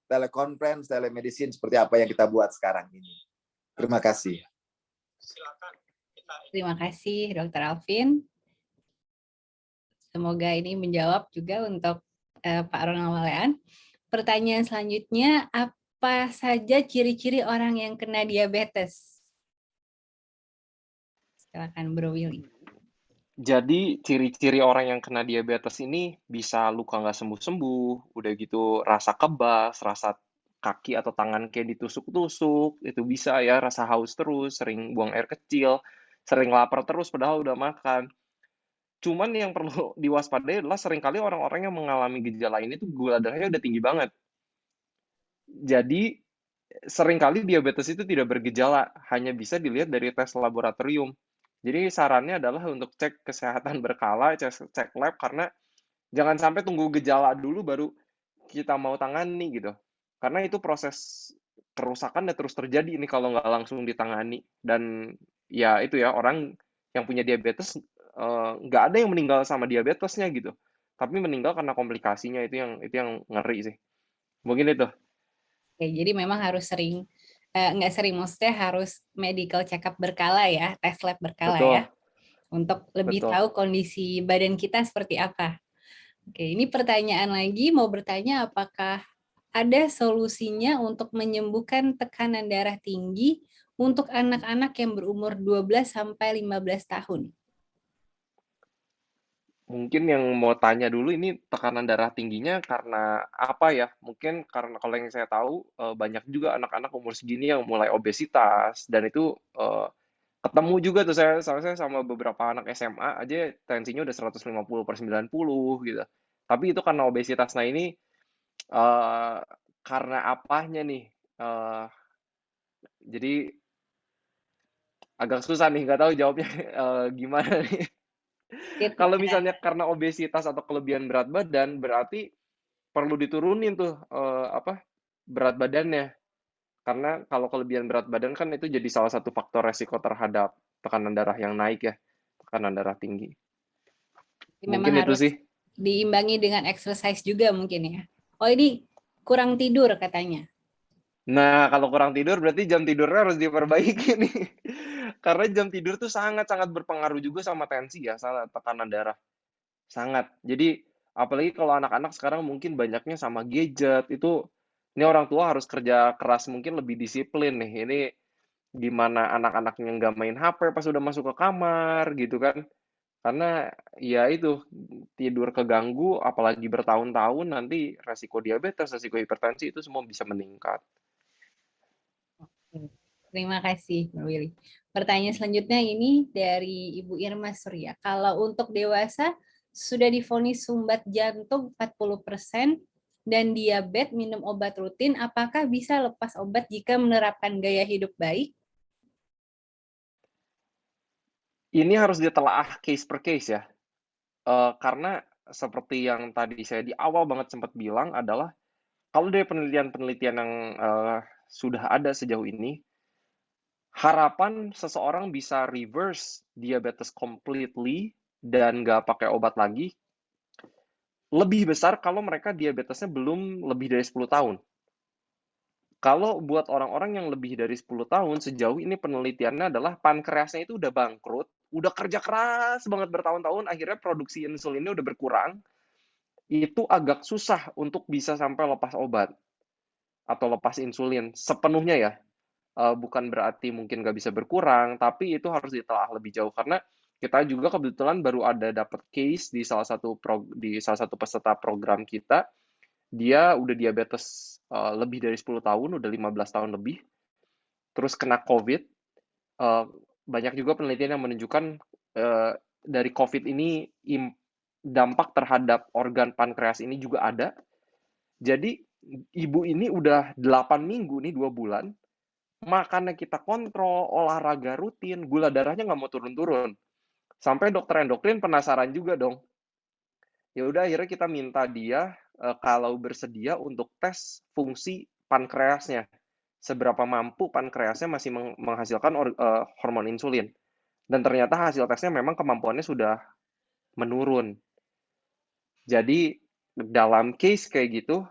teleconference, telemedicine, seperti apa yang kita buat sekarang ini. Terima kasih. Terima kasih Dr. Alvin. Semoga ini menjawab juga untuk Pak Ronald Malean. Pertanyaan selanjutnya, apa saja ciri-ciri orang yang kena diabetes? Silakan Bro Willy. Jadi ciri-ciri orang yang kena diabetes ini bisa luka nggak sembuh-sembuh, udah gitu rasa kebas, rasa kaki atau tangan kayak ditusuk-tusuk, itu bisa ya, rasa haus terus, sering buang air kecil, sering lapar terus padahal udah makan. Cuman yang perlu diwaspadai adalah seringkali orang-orang yang mengalami gejala ini tuh gula darahnya udah tinggi banget. Jadi seringkali diabetes itu tidak bergejala, hanya bisa dilihat dari tes laboratorium. Jadi sarannya adalah untuk cek kesehatan berkala, cek lab, karena jangan sampai tunggu gejala dulu baru kita mau tangani gitu. Karena itu proses kerusakan dan terus terjadi ini kalau nggak langsung ditangani. Dan ya itu ya, orang yang punya diabetes nggak ada yang meninggal sama diabetesnya gitu. Tapi meninggal karena komplikasinya, itu yang ngeri sih. Mungkin itu. Oke, jadi memang harus sering, nggak sering, maksudnya harus medical check-up berkala ya, tes lab berkala Betul, ya, untuk lebih betul. tahu kondisi badan kita seperti apa. Oke, ini pertanyaan lagi, mau bertanya apakah ada solusinya untuk menyembuhkan tekanan darah tinggi untuk anak-anak yang berumur 12 sampai 15 tahun? Mungkin yang mau tanya dulu ini tekanan darah tingginya karena apa ya? Mungkin karena kalau yang saya tahu banyak juga anak-anak umur segini yang mulai obesitas dan itu ketemu juga tuh saya sama beberapa anak SMA aja tensinya udah 150/90 gitu. Tapi itu karena obesitas. Nah ini karena apanya nih? Jadi agak susah nih, nggak tahu jawabnya gimana nih. Kalau misalnya karena obesitas atau kelebihan berat badan, berarti perlu diturunin tuh berat badannya. Karena kalau kelebihan berat badan kan itu jadi salah satu faktor resiko terhadap tekanan darah yang naik ya, tekanan darah tinggi. Memang Mungkin itu harus sih. diimbangi dengan exercise juga mungkin ya. Oh, ini kurang tidur katanya. Nah, kalau kurang tidur berarti jam tidurnya harus diperbaiki nih. Karena jam tidur tuh sangat-sangat berpengaruh juga sama tensi ya, sama tekanan darah. Sangat. Jadi, apalagi kalau anak-anak sekarang mungkin banyaknya sama gadget, ini orang tua harus kerja keras, mungkin lebih disiplin nih. Ini gimana anak-anaknya nggak main HP pas udah masuk ke kamar gitu kan. Karena ya itu, tidur keganggu, apalagi bertahun-tahun, nanti resiko diabetes, resiko hipertensi itu semua bisa meningkat. Terima kasih, Mbak Willy. Pertanyaan selanjutnya ini dari Ibu Irma Surya. Kalau untuk dewasa sudah divonis sumbat jantung 40% dan diabetes minum obat rutin, apakah bisa lepas obat jika menerapkan gaya hidup baik? Ini harus ditelaah case per case ya. Karena seperti yang tadi saya di awal banget sempat bilang adalah, kalau dari penelitian-penelitian yang sudah ada sejauh ini, harapan seseorang bisa reverse diabetes completely dan nggak pakai obat lagi, lebih besar kalau mereka diabetesnya belum lebih dari 10 tahun. Kalau buat orang-orang yang lebih dari 10 tahun, sejauh ini penelitiannya adalah pankreasnya itu udah bangkrut, udah kerja keras banget bertahun-tahun, akhirnya produksi insulinnya udah berkurang, itu agak susah untuk bisa sampai lepas obat atau lepas insulin sepenuhnya ya. Bukan berarti mungkin nggak bisa berkurang, tapi itu harus ditelaah lebih jauh karena kita juga kebetulan baru ada dapat case di salah satu peserta program kita, dia udah diabetes lebih dari 10 tahun, udah 15 tahun lebih, terus kena COVID. Banyak juga penelitian yang menunjukkan dari COVID ini dampak terhadap organ pankreas ini juga ada. Jadi ibu ini udah 8 minggu nih, 2 bulan, makannya kita kontrol, olahraga rutin, gula darahnya nggak mau turun-turun. Sampai dokter endokrin penasaran juga dong. Ya udah akhirnya kita minta dia kalau bersedia untuk tes fungsi pankreasnya. Seberapa mampu pankreasnya masih menghasilkan hormon insulin. Dan ternyata hasil tesnya memang kemampuannya sudah menurun. Jadi dalam case kayak gitu,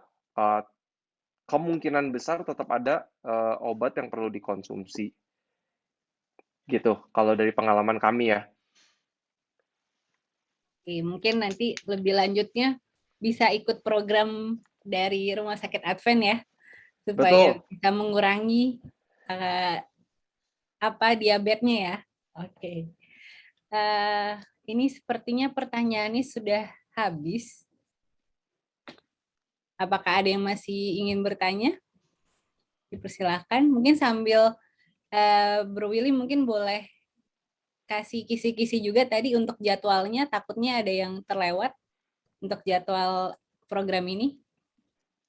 kemungkinan besar tetap ada obat yang perlu dikonsumsi. Gitu, kalau dari pengalaman kami ya. Oke, mungkin nanti lebih lanjutnya bisa ikut program dari Rumah Sakit Advent ya, supaya Betul. bisa mengurangi diabetesnya ya. Oke. Ini sepertinya pertanyaannya sudah habis. Apakah ada yang masih ingin bertanya? Dipersilahkan. Mungkin sambil Bro Willy mungkin boleh kasih kisi-kisi juga tadi untuk jadwalnya, takutnya ada yang terlewat untuk jadwal program ini.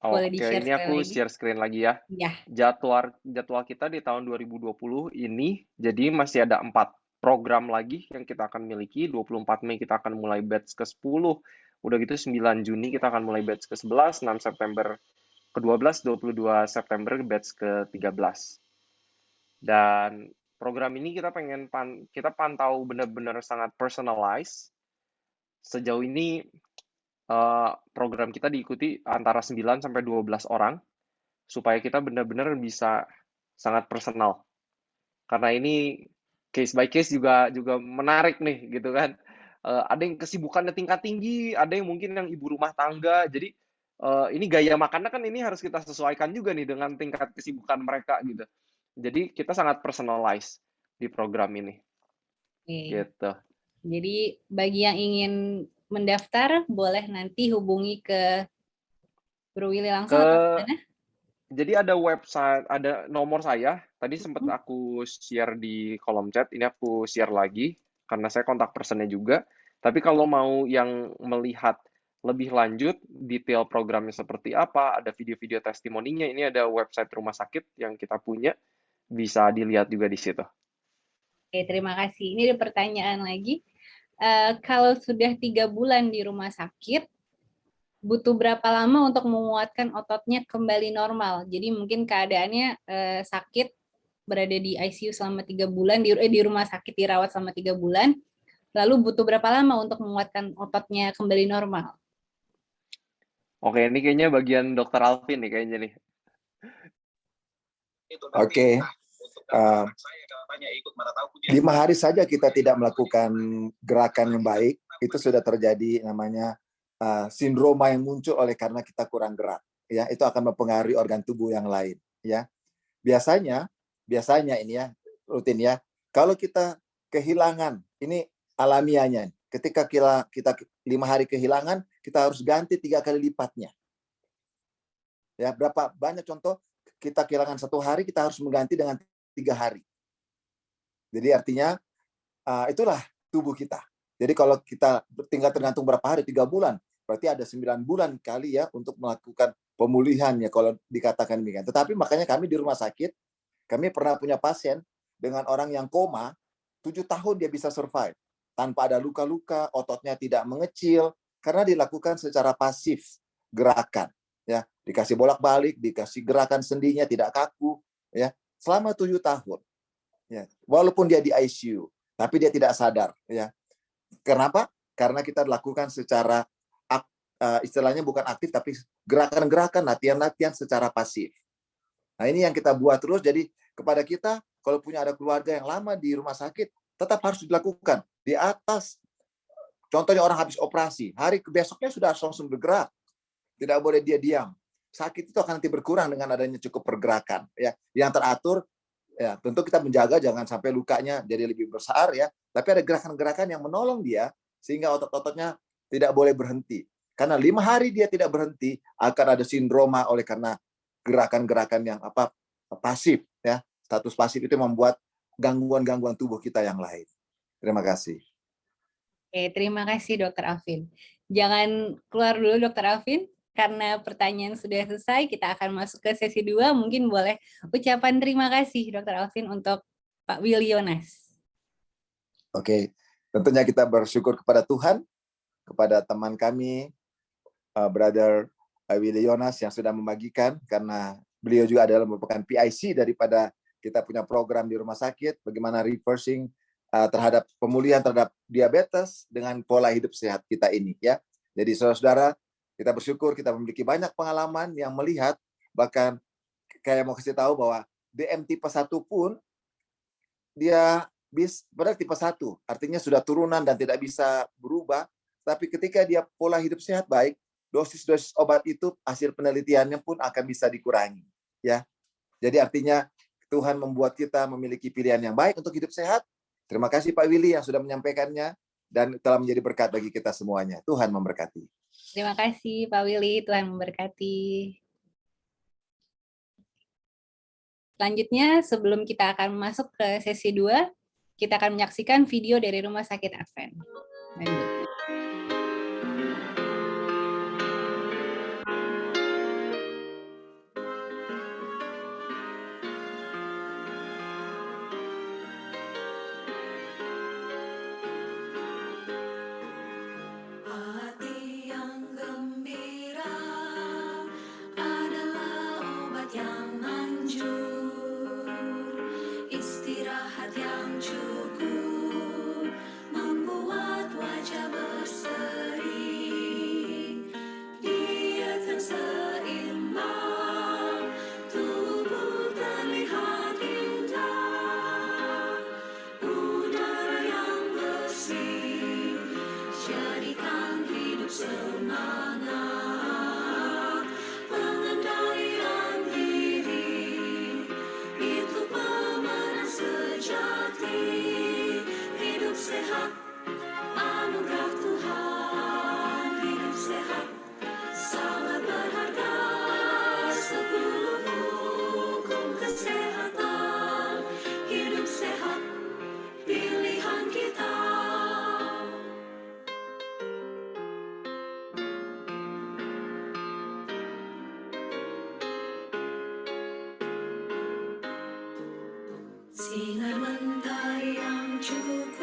Boleh Oke, di-share ini sekali aku lagi? share screen lagi ya. Ya. Jadwal kita di tahun 2020 ini, jadi masih ada 4 program lagi yang kita akan miliki. 24 Mei kita akan mulai batch ke-10, Udah gitu 9 Juni kita akan mulai batch ke-11, 6 September ke-12, 22 September batch ke-13. Dan program ini kita kita pantau benar-benar sangat personalized. Sejauh ini program kita diikuti antara 9 sampai 12 orang supaya kita benar-benar bisa sangat personal. Karena ini case by case juga menarik nih gitu kan. Ada yang kesibukannya tingkat tinggi, ada yang mungkin yang ibu rumah tangga. Jadi ini gaya makannya kan ini harus kita sesuaikan juga nih dengan tingkat kesibukan mereka gitu. Jadi kita sangat personalize di program ini. Oke. Gitu. Jadi bagi yang ingin mendaftar boleh nanti hubungi ke Bro Willy langsung atau gimana? Jadi ada website, ada nomor saya. Tadi sempat aku share di kolom chat. Ini aku share lagi karena saya kontak personnya juga. Tapi kalau mau yang melihat lebih lanjut detail programnya seperti apa, ada video-video testimoninya. Ini ada website rumah sakit yang kita punya, bisa dilihat juga di situ. Oke, terima kasih. Ini ada pertanyaan lagi. Kalau sudah 3 bulan di rumah sakit, butuh berapa lama untuk menguatkan ototnya kembali normal? Jadi mungkin keadaannya sakit, berada di ICU selama 3 bulan, di rumah sakit dirawat selama 3 bulan, lalu butuh berapa lama untuk menguatkan ototnya kembali normal? Oke, ini kayaknya bagian Dokter Alvin nih kayaknya nih. Oke. 5 hari saja kita tidak melakukan gerakan yang baik, itu sudah terjadi namanya sindroma yang muncul oleh karena kita kurang gerak. Ya, itu akan mempengaruhi organ tubuh yang lain. Ya, biasanya ini ya rutin ya. Kalau kita kehilangan, ini alamiahnya. Ketika kita 5 hari kehilangan, kita harus ganti 3 kali lipatnya. Ya, berapa banyak contoh kita kehilangan 1 hari, kita harus mengganti dengan 3 hari. Jadi artinya itulah tubuh kita. Jadi kalau kita tinggal tergantung berapa hari, 3 bulan, berarti ada 9 bulan kali ya untuk melakukan pemulihan ya kalau dikatakan demikian. Tetapi makanya kami di rumah sakit, kami pernah punya pasien dengan orang yang koma, 7 tahun dia bisa survive. Tanpa ada luka-luka, ototnya tidak mengecil, karena dilakukan secara pasif, gerakan. Ya, dikasih bolak-balik, dikasih gerakan sendinya, tidak kaku. Ya, selama 7 tahun. Ya, walaupun dia di ICU, tapi dia tidak sadar. Ya, kenapa? Karena kita lakukan secara istilahnya bukan aktif, tapi gerakan-gerakan, latihan-latihan secara pasif. Nah, ini yang kita buat terus. Jadi kepada kita, kalau punya ada keluarga yang lama di rumah sakit, tetap harus dilakukan di atas. Contohnya orang habis operasi, hari besoknya sudah langsung bergerak, tidak boleh dia diam. Sakit itu akan nanti berkurang dengan adanya cukup pergerakan, ya, yang teratur. Ya, tentu kita menjaga jangan sampai lukanya jadi lebih besar ya, tapi ada gerakan-gerakan yang menolong dia sehingga otot-ototnya tidak boleh berhenti. Karena 5 hari dia tidak berhenti, akan ada sindroma oleh karena gerakan-gerakan yang pasif ya. Status pasif itu membuat gangguan-gangguan tubuh kita yang lain. Terima kasih. Oke, terima kasih Dr. Alvin. Jangan keluar dulu Dr. Alvin, karena pertanyaan sudah selesai, kita akan masuk ke sesi 2. Mungkin boleh ucapan terima kasih Dr. Alvin untuk Pak Willy Yonas. Oke, tentunya kita bersyukur kepada Tuhan, kepada teman kami, Brother Willy Yonas yang sudah membagikan, karena beliau juga adalah merupakan PIC daripada kita punya program di rumah sakit, bagaimana reversing terhadap pemulihan terhadap diabetes dengan pola hidup sehat kita ini ya. Jadi saudara-saudara, kita bersyukur kita memiliki banyak pengalaman yang melihat, bahkan kayak mau kasih tahu bahwa DM tipe 1 pun dia pada tipe 1, artinya sudah turunan dan tidak bisa berubah, tapi ketika dia pola hidup sehat baik, dosis-dosis obat itu hasil penelitiannya pun akan bisa dikurangi ya. Jadi artinya Tuhan membuat kita memiliki pilihan yang baik untuk hidup sehat. Terima kasih Pak Willy yang sudah menyampaikannya dan telah menjadi berkat bagi kita semuanya. Tuhan memberkati. Terima kasih Pak Willy, Tuhan memberkati. Selanjutnya, sebelum kita akan masuk ke sesi 2, kita akan menyaksikan video dari Rumah Sakit Advent Bandung. Hati Sinar mentari yang cukup,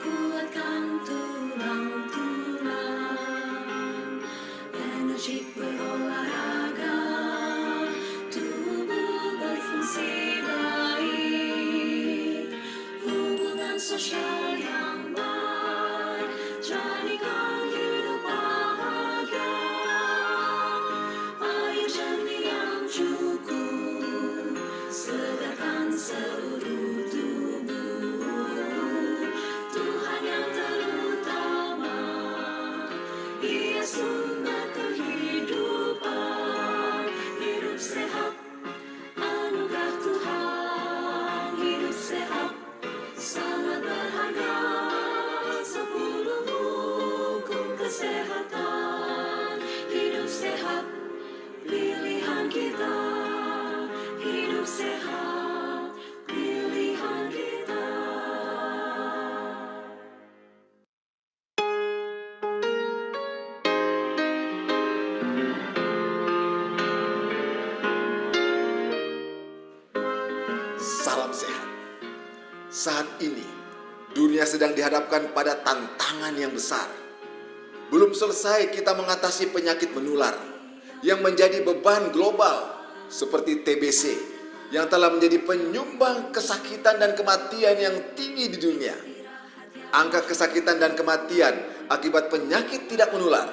kuatkan tulang-tulang, energik berolahraga, tubuh berfungsi baik, hubungan sosial yang baik, jadikan hidup bahagia, air jernih yang cukup, segarkan seluruh tubuh. Tuhan yang terutama, Ia sumber kehidupan. Hidup sehat, anugerah Tuhan. Hidup sehat, sangat berharga. 10 hukum kesehatan. Hidup sehat, pilihan kita. Hidup sehat, pilihan kita. Salam sehat. Saat ini, dunia sedang dihadapkan pada tantangan yang besar. Belum selesai kita mengatasi penyakit menular yang menjadi beban global seperti TBC yang telah menjadi penyumbang kesakitan dan kematian yang tinggi di dunia. Angka kesakitan dan kematian akibat penyakit tidak menular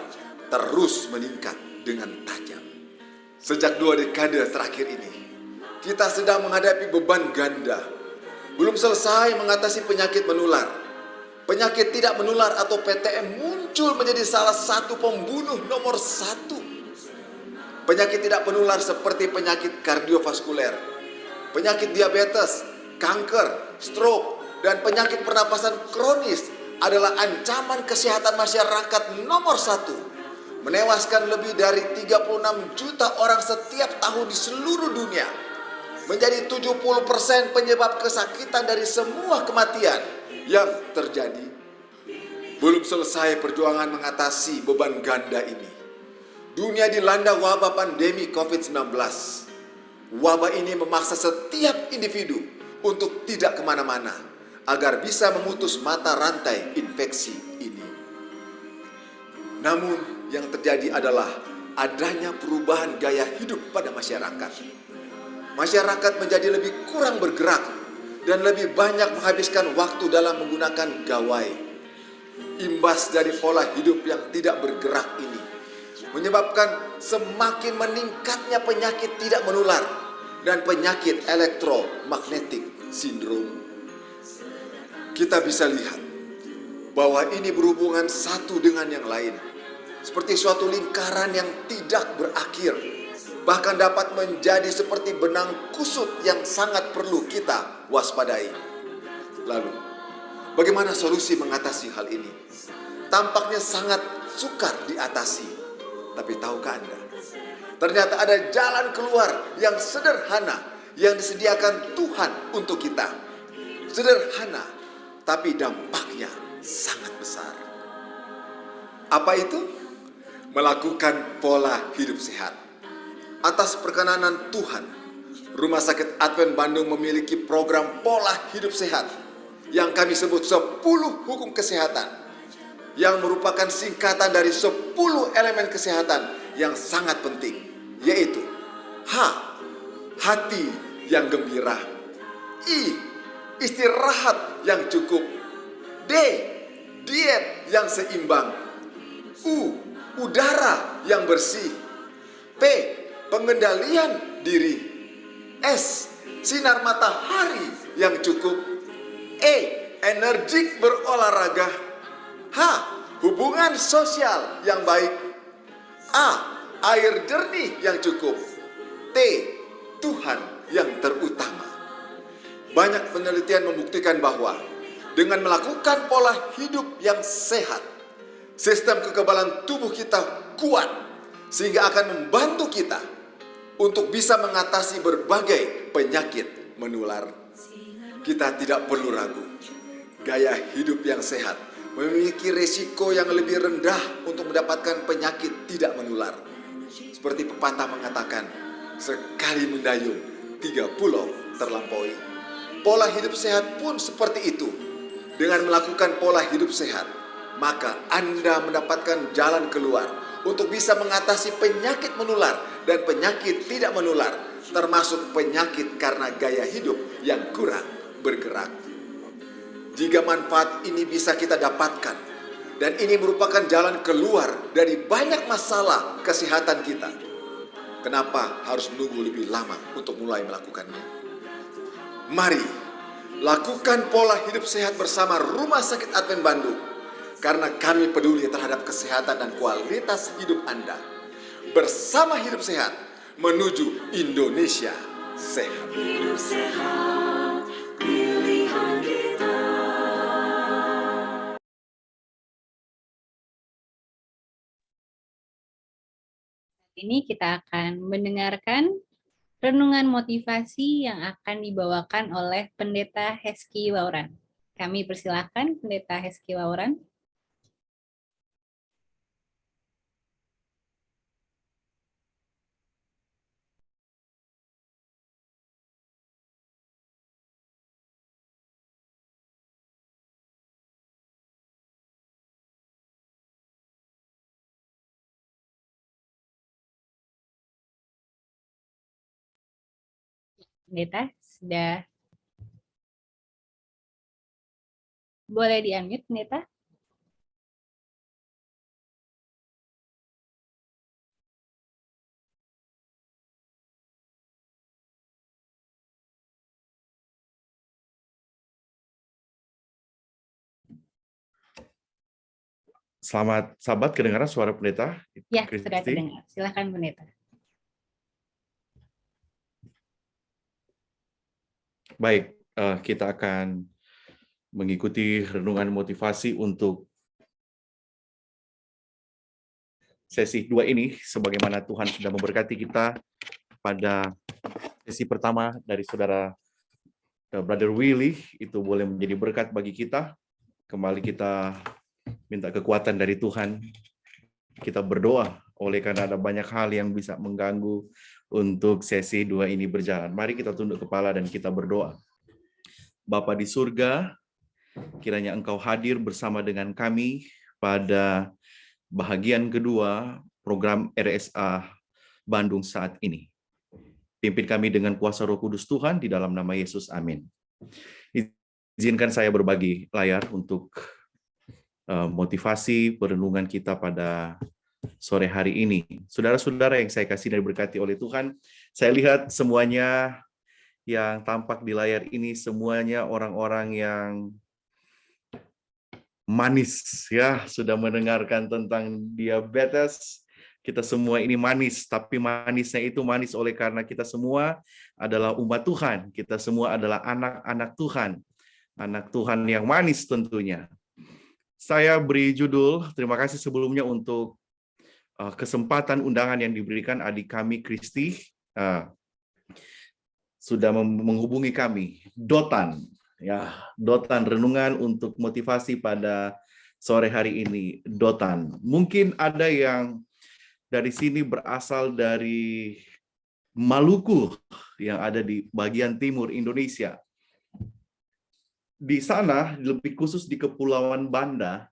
terus meningkat dengan tajam. Sejak 2 dekade terakhir ini, kita sedang menghadapi beban ganda. Belum selesai mengatasi penyakit menular. Penyakit tidak menular atau PTM muncul menjadi salah satu pembunuh nomor 1. Penyakit tidak menular seperti penyakit kardiovaskuler, penyakit diabetes, kanker, stroke, dan penyakit pernapasan kronis adalah ancaman kesehatan masyarakat nomor 1. Menewaskan lebih dari 36 juta orang setiap tahun di seluruh dunia. Menjadi 70% penyebab kesakitan dari semua kematian yang terjadi. Belum selesai perjuangan mengatasi beban ganda ini. Dunia dilanda wabah pandemi COVID-19. Wabah ini memaksa setiap individu untuk tidak kemana-mana agar bisa memutus mata rantai infeksi ini. Namun yang terjadi adalah adanya perubahan gaya hidup pada masyarakat. Masyarakat menjadi lebih kurang bergerak dan lebih banyak menghabiskan waktu dalam menggunakan gawai. Imbas dari pola hidup yang tidak bergerak ini menyebabkan semakin meningkatnya penyakit tidak menular dan penyakit elektromagnetik sindrom. Kita bisa lihat bahwa ini berhubungan satu dengan yang lain, seperti suatu lingkaran yang tidak berakhir, bahkan dapat menjadi seperti benang kusut yang sangat perlu kita waspadai. Lalu, bagaimana solusi mengatasi hal ini? Tampaknya sangat sukar diatasi. Tapi tahukah Anda, ternyata ada jalan keluar yang sederhana yang disediakan Tuhan untuk kita. Sederhana, tapi dampaknya sangat besar. Apa itu? Melakukan pola hidup sehat. Atas perkenanan Tuhan, Rumah Sakit Advent Bandung memiliki program pola hidup sehat yang kami sebut 10 hukum kesehatan, yang merupakan singkatan dari 10 elemen kesehatan yang sangat penting, yaitu H. Hati yang gembira. I. Istirahat yang cukup. D. Diet yang seimbang. U. Udara yang bersih. P. Pengendalian diri. S. Sinar matahari yang cukup. E. Energik berolahraga. H. Hubungan sosial yang baik. A. Air jernih yang cukup. T. Tuhan yang terutama. Banyak penelitian membuktikan bahwa dengan melakukan pola hidup yang sehat, sistem kekebalan tubuh kita kuat, sehingga akan membantu kita untuk bisa mengatasi berbagai penyakit menular. Kita tidak perlu ragu, gaya hidup yang sehat memiliki resiko yang lebih rendah untuk mendapatkan penyakit tidak menular. Seperti pepatah mengatakan, sekali mendayung 3 pulau terlampaui. Pola hidup sehat pun seperti itu. Dengan melakukan pola hidup sehat, maka Anda mendapatkan jalan keluar untuk bisa mengatasi penyakit menular dan penyakit tidak menular, termasuk penyakit karena gaya hidup yang kurang bergerak. Jika manfaat ini bisa kita dapatkan, dan ini merupakan jalan keluar dari banyak masalah kesehatan kita, kenapa harus menunggu lebih lama untuk mulai melakukannya? Mari lakukan pola hidup sehat bersama Rumah Sakit Advent Bandung, karena kami peduli terhadap kesehatan dan kualitas hidup Anda. Bersama hidup sehat menuju Indonesia sehat. Hidup sehat, pilihan kita. Ini kita akan mendengarkan renungan motivasi yang akan dibawakan oleh Pendeta Hezky Wauran. Kami persilahkan Pendeta Hezky Wauran. Pendeta, sudah boleh di-unmute, Pendeta? Selamat sahabat, kedengaran suara pendeta? Ya, Kristi? sudah terdengar. Silakan, Pendeta. Baik, kita akan mengikuti renungan motivasi untuk sesi 2 ini, sebagaimana Tuhan sudah memberkati kita pada sesi pertama dari saudara Brother Willy, itu boleh menjadi berkat bagi kita. Kembali kita minta kekuatan dari Tuhan. Kita berdoa oleh karena ada banyak hal yang bisa mengganggu untuk sesi 2 ini berjalan. Mari kita tunduk kepala dan kita berdoa. Bapa di surga, kiranya Engkau hadir bersama dengan kami pada bahagian kedua program RSA Bandung saat ini. Pimpin kami dengan kuasa Roh Kudus Tuhan di dalam nama Yesus. Amin. Izinkan saya berbagi layar untuk motivasi perenungan kita pada sore hari ini. Saudara-saudara yang saya kasih dan diberkati oleh Tuhan, saya lihat semuanya yang tampak di layar ini semuanya orang-orang yang manis, ya, sudah mendengarkan tentang diabetes. Kita semua ini manis, tapi manisnya itu manis oleh karena kita semua adalah umat Tuhan. Kita semua adalah anak-anak Tuhan. Anak Tuhan yang manis tentunya. Saya beri judul, terima kasih sebelumnya untuk kesempatan undangan yang diberikan adik kami, Kristi. Sudah menghubungi kami, Dotan. Ya, Dotan renungan untuk motivasi pada sore hari ini, Dotan. Mungkin ada yang dari sini berasal dari Maluku yang ada di bagian timur Indonesia. Di sana, lebih khusus di Kepulauan Banda,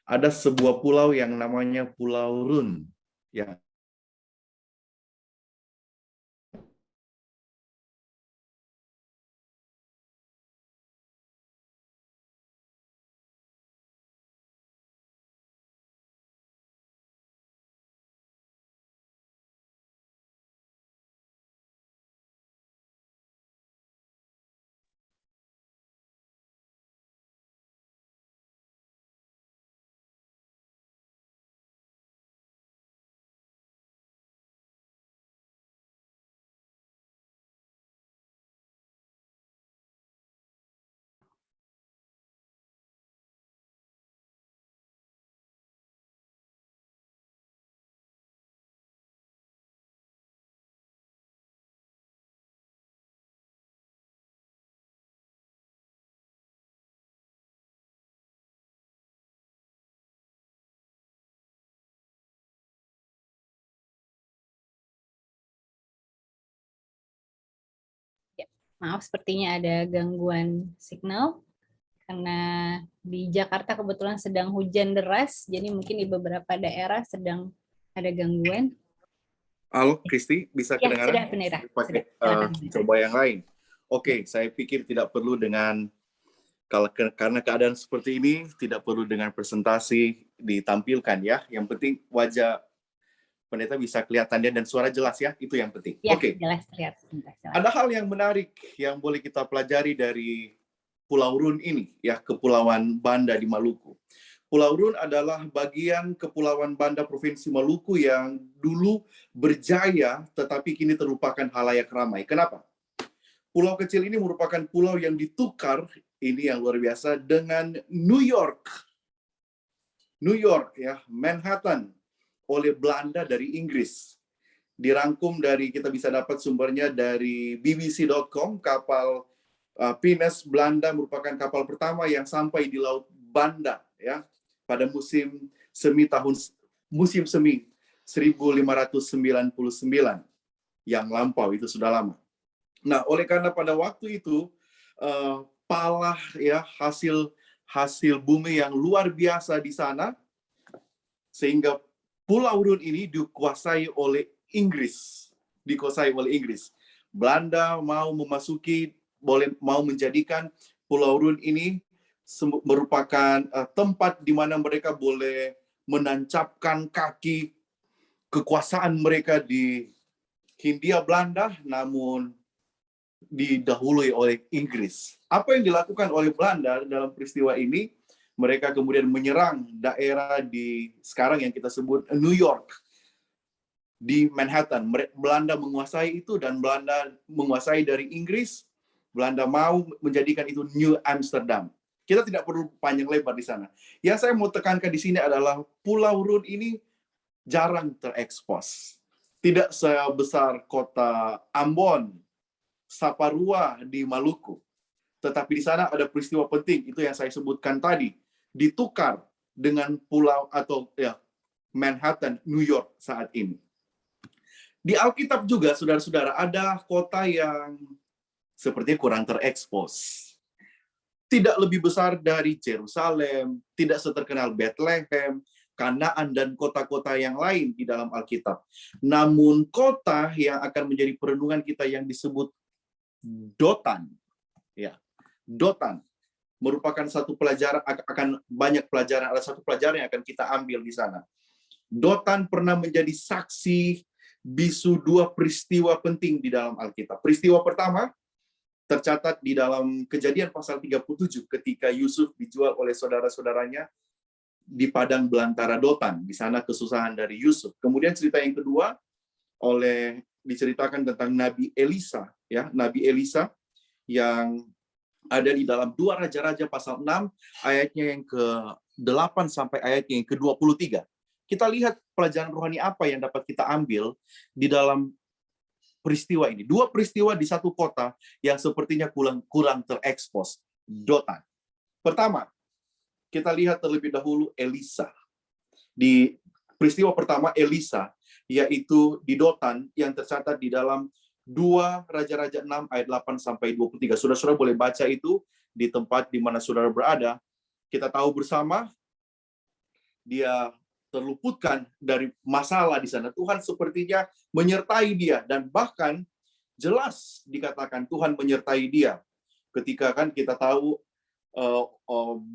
ada sebuah pulau yang namanya Pulau Run. Ya, Maaf, sepertinya ada gangguan signal karena di Jakarta kebetulan sedang hujan deras, jadi mungkin di beberapa daerah sedang ada gangguan. Halo, Kristi, bisa Ya, kedengaran? sudah, Pendeta. Pakai Silakan. coba yang lain. Oke, saya pikir tidak perlu dengan karena keadaan seperti ini tidak perlu dengan presentasi ditampilkan ya. Yang penting wajah pendeta bisa kelihatannya dan suara jelas ya, itu yang penting. Ya, Oke. jelas terlihat. Ada hal yang menarik yang boleh kita pelajari dari Pulau Run ini ya, Kepulauan Banda di Maluku. Pulau Run adalah bagian Kepulauan Banda Provinsi Maluku yang dulu berjaya tetapi kini terlupakan halayak ramai. Kenapa? Pulau kecil ini merupakan pulau yang ditukar, ini yang luar biasa, dengan New York. New York ya, Manhattan oleh Belanda dari Inggris. Dirangkum dari, kita bisa dapat sumbernya dari bbc.com, kapal Pinus Belanda merupakan kapal pertama yang sampai di Laut Banda ya pada musim semi 1599 yang lampau, itu sudah lama. Nah, oleh karena pada waktu itu palah ya, hasil bumi yang luar biasa di sana, sehingga Pulau Run ini dikuasai oleh Inggris. Belanda mau menjadikan Pulau Run ini merupakan tempat di mana mereka boleh menancapkan kaki kekuasaan mereka di Hindia Belanda, namun didahului oleh Inggris. Apa yang dilakukan oleh Belanda dalam peristiwa ini? Mereka kemudian menyerang daerah di sekarang yang kita sebut New York, di Manhattan. Belanda menguasai itu, dan Belanda menguasai dari Inggris. Belanda mau menjadikan itu New Amsterdam. Kita tidak perlu panjang lebar di sana. Yang saya mau tekankan di sini adalah Pulau Run ini jarang terekspos. Tidak sebesar kota Ambon, Saparua di Maluku. Tetapi di sana ada peristiwa penting, itu yang saya sebutkan tadi. Ditukar dengan pulau atau ya, Manhattan, New York saat ini. Di Alkitab juga, saudara-saudara, ada kota yang sepertinya kurang terekspos. Tidak lebih besar dari Yerusalem, tidak seterkenal Bethlehem, Kanaan, dan kota-kota yang lain di dalam Alkitab. Namun kota yang akan menjadi perenungan kita yang disebut Dotan. Ya, Dotan merupakan satu pelajaran, akan banyak pelajaran, ada satu pelajaran yang akan kita ambil di sana. Dotan pernah menjadi saksi bisu dua peristiwa penting di dalam Alkitab. Peristiwa pertama tercatat di dalam Kejadian pasal 37 ketika Yusuf dijual oleh saudara-saudaranya di padang belantara Dotan. Di sana kesusahan dari Yusuf. Kemudian cerita yang kedua diceritakan tentang Nabi Elisa, ya, Nabi Elisa yang ada di dalam 2 Raja-Raja pasal 6 ayatnya yang ke-8 sampai ayatnya yang ke-23. Kita lihat pelajaran rohani apa yang dapat kita ambil di dalam peristiwa ini. 2 peristiwa di satu kota yang sepertinya kurang terekspos. Dotan. Pertama, kita lihat terlebih dahulu Elisa. Di peristiwa pertama Elisa, yaitu di Dotan, yang tercatat di dalam 2 Raja-Raja 6 ayat 8 sampai 23. Saudara-saudara boleh baca itu di tempat di mana saudara berada. Kita tahu bersama dia terluputkan dari masalah di sana. Tuhan sepertinya menyertai dia, dan bahkan jelas dikatakan Tuhan menyertai dia. Ketika kan kita tahu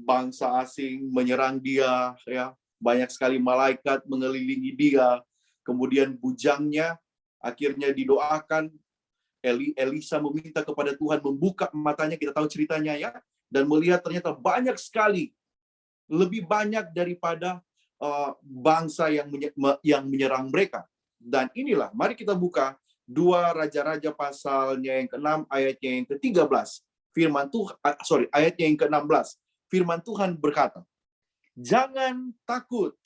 bangsa asing menyerang dia, ya, banyak sekali malaikat mengelilingi dia. Kemudian bujangnya akhirnya didoakan. Elisa meminta kepada Tuhan membuka matanya, kita tahu ceritanya ya, dan melihat ternyata banyak sekali, lebih banyak daripada bangsa yang menyerang mereka. Dan inilah, mari kita buka 2 Raja-Raja pasalnya yang ke-6 ayatnya yang ke-13. Ayatnya yang ke-16. Firman Tuhan berkata, jangan takut,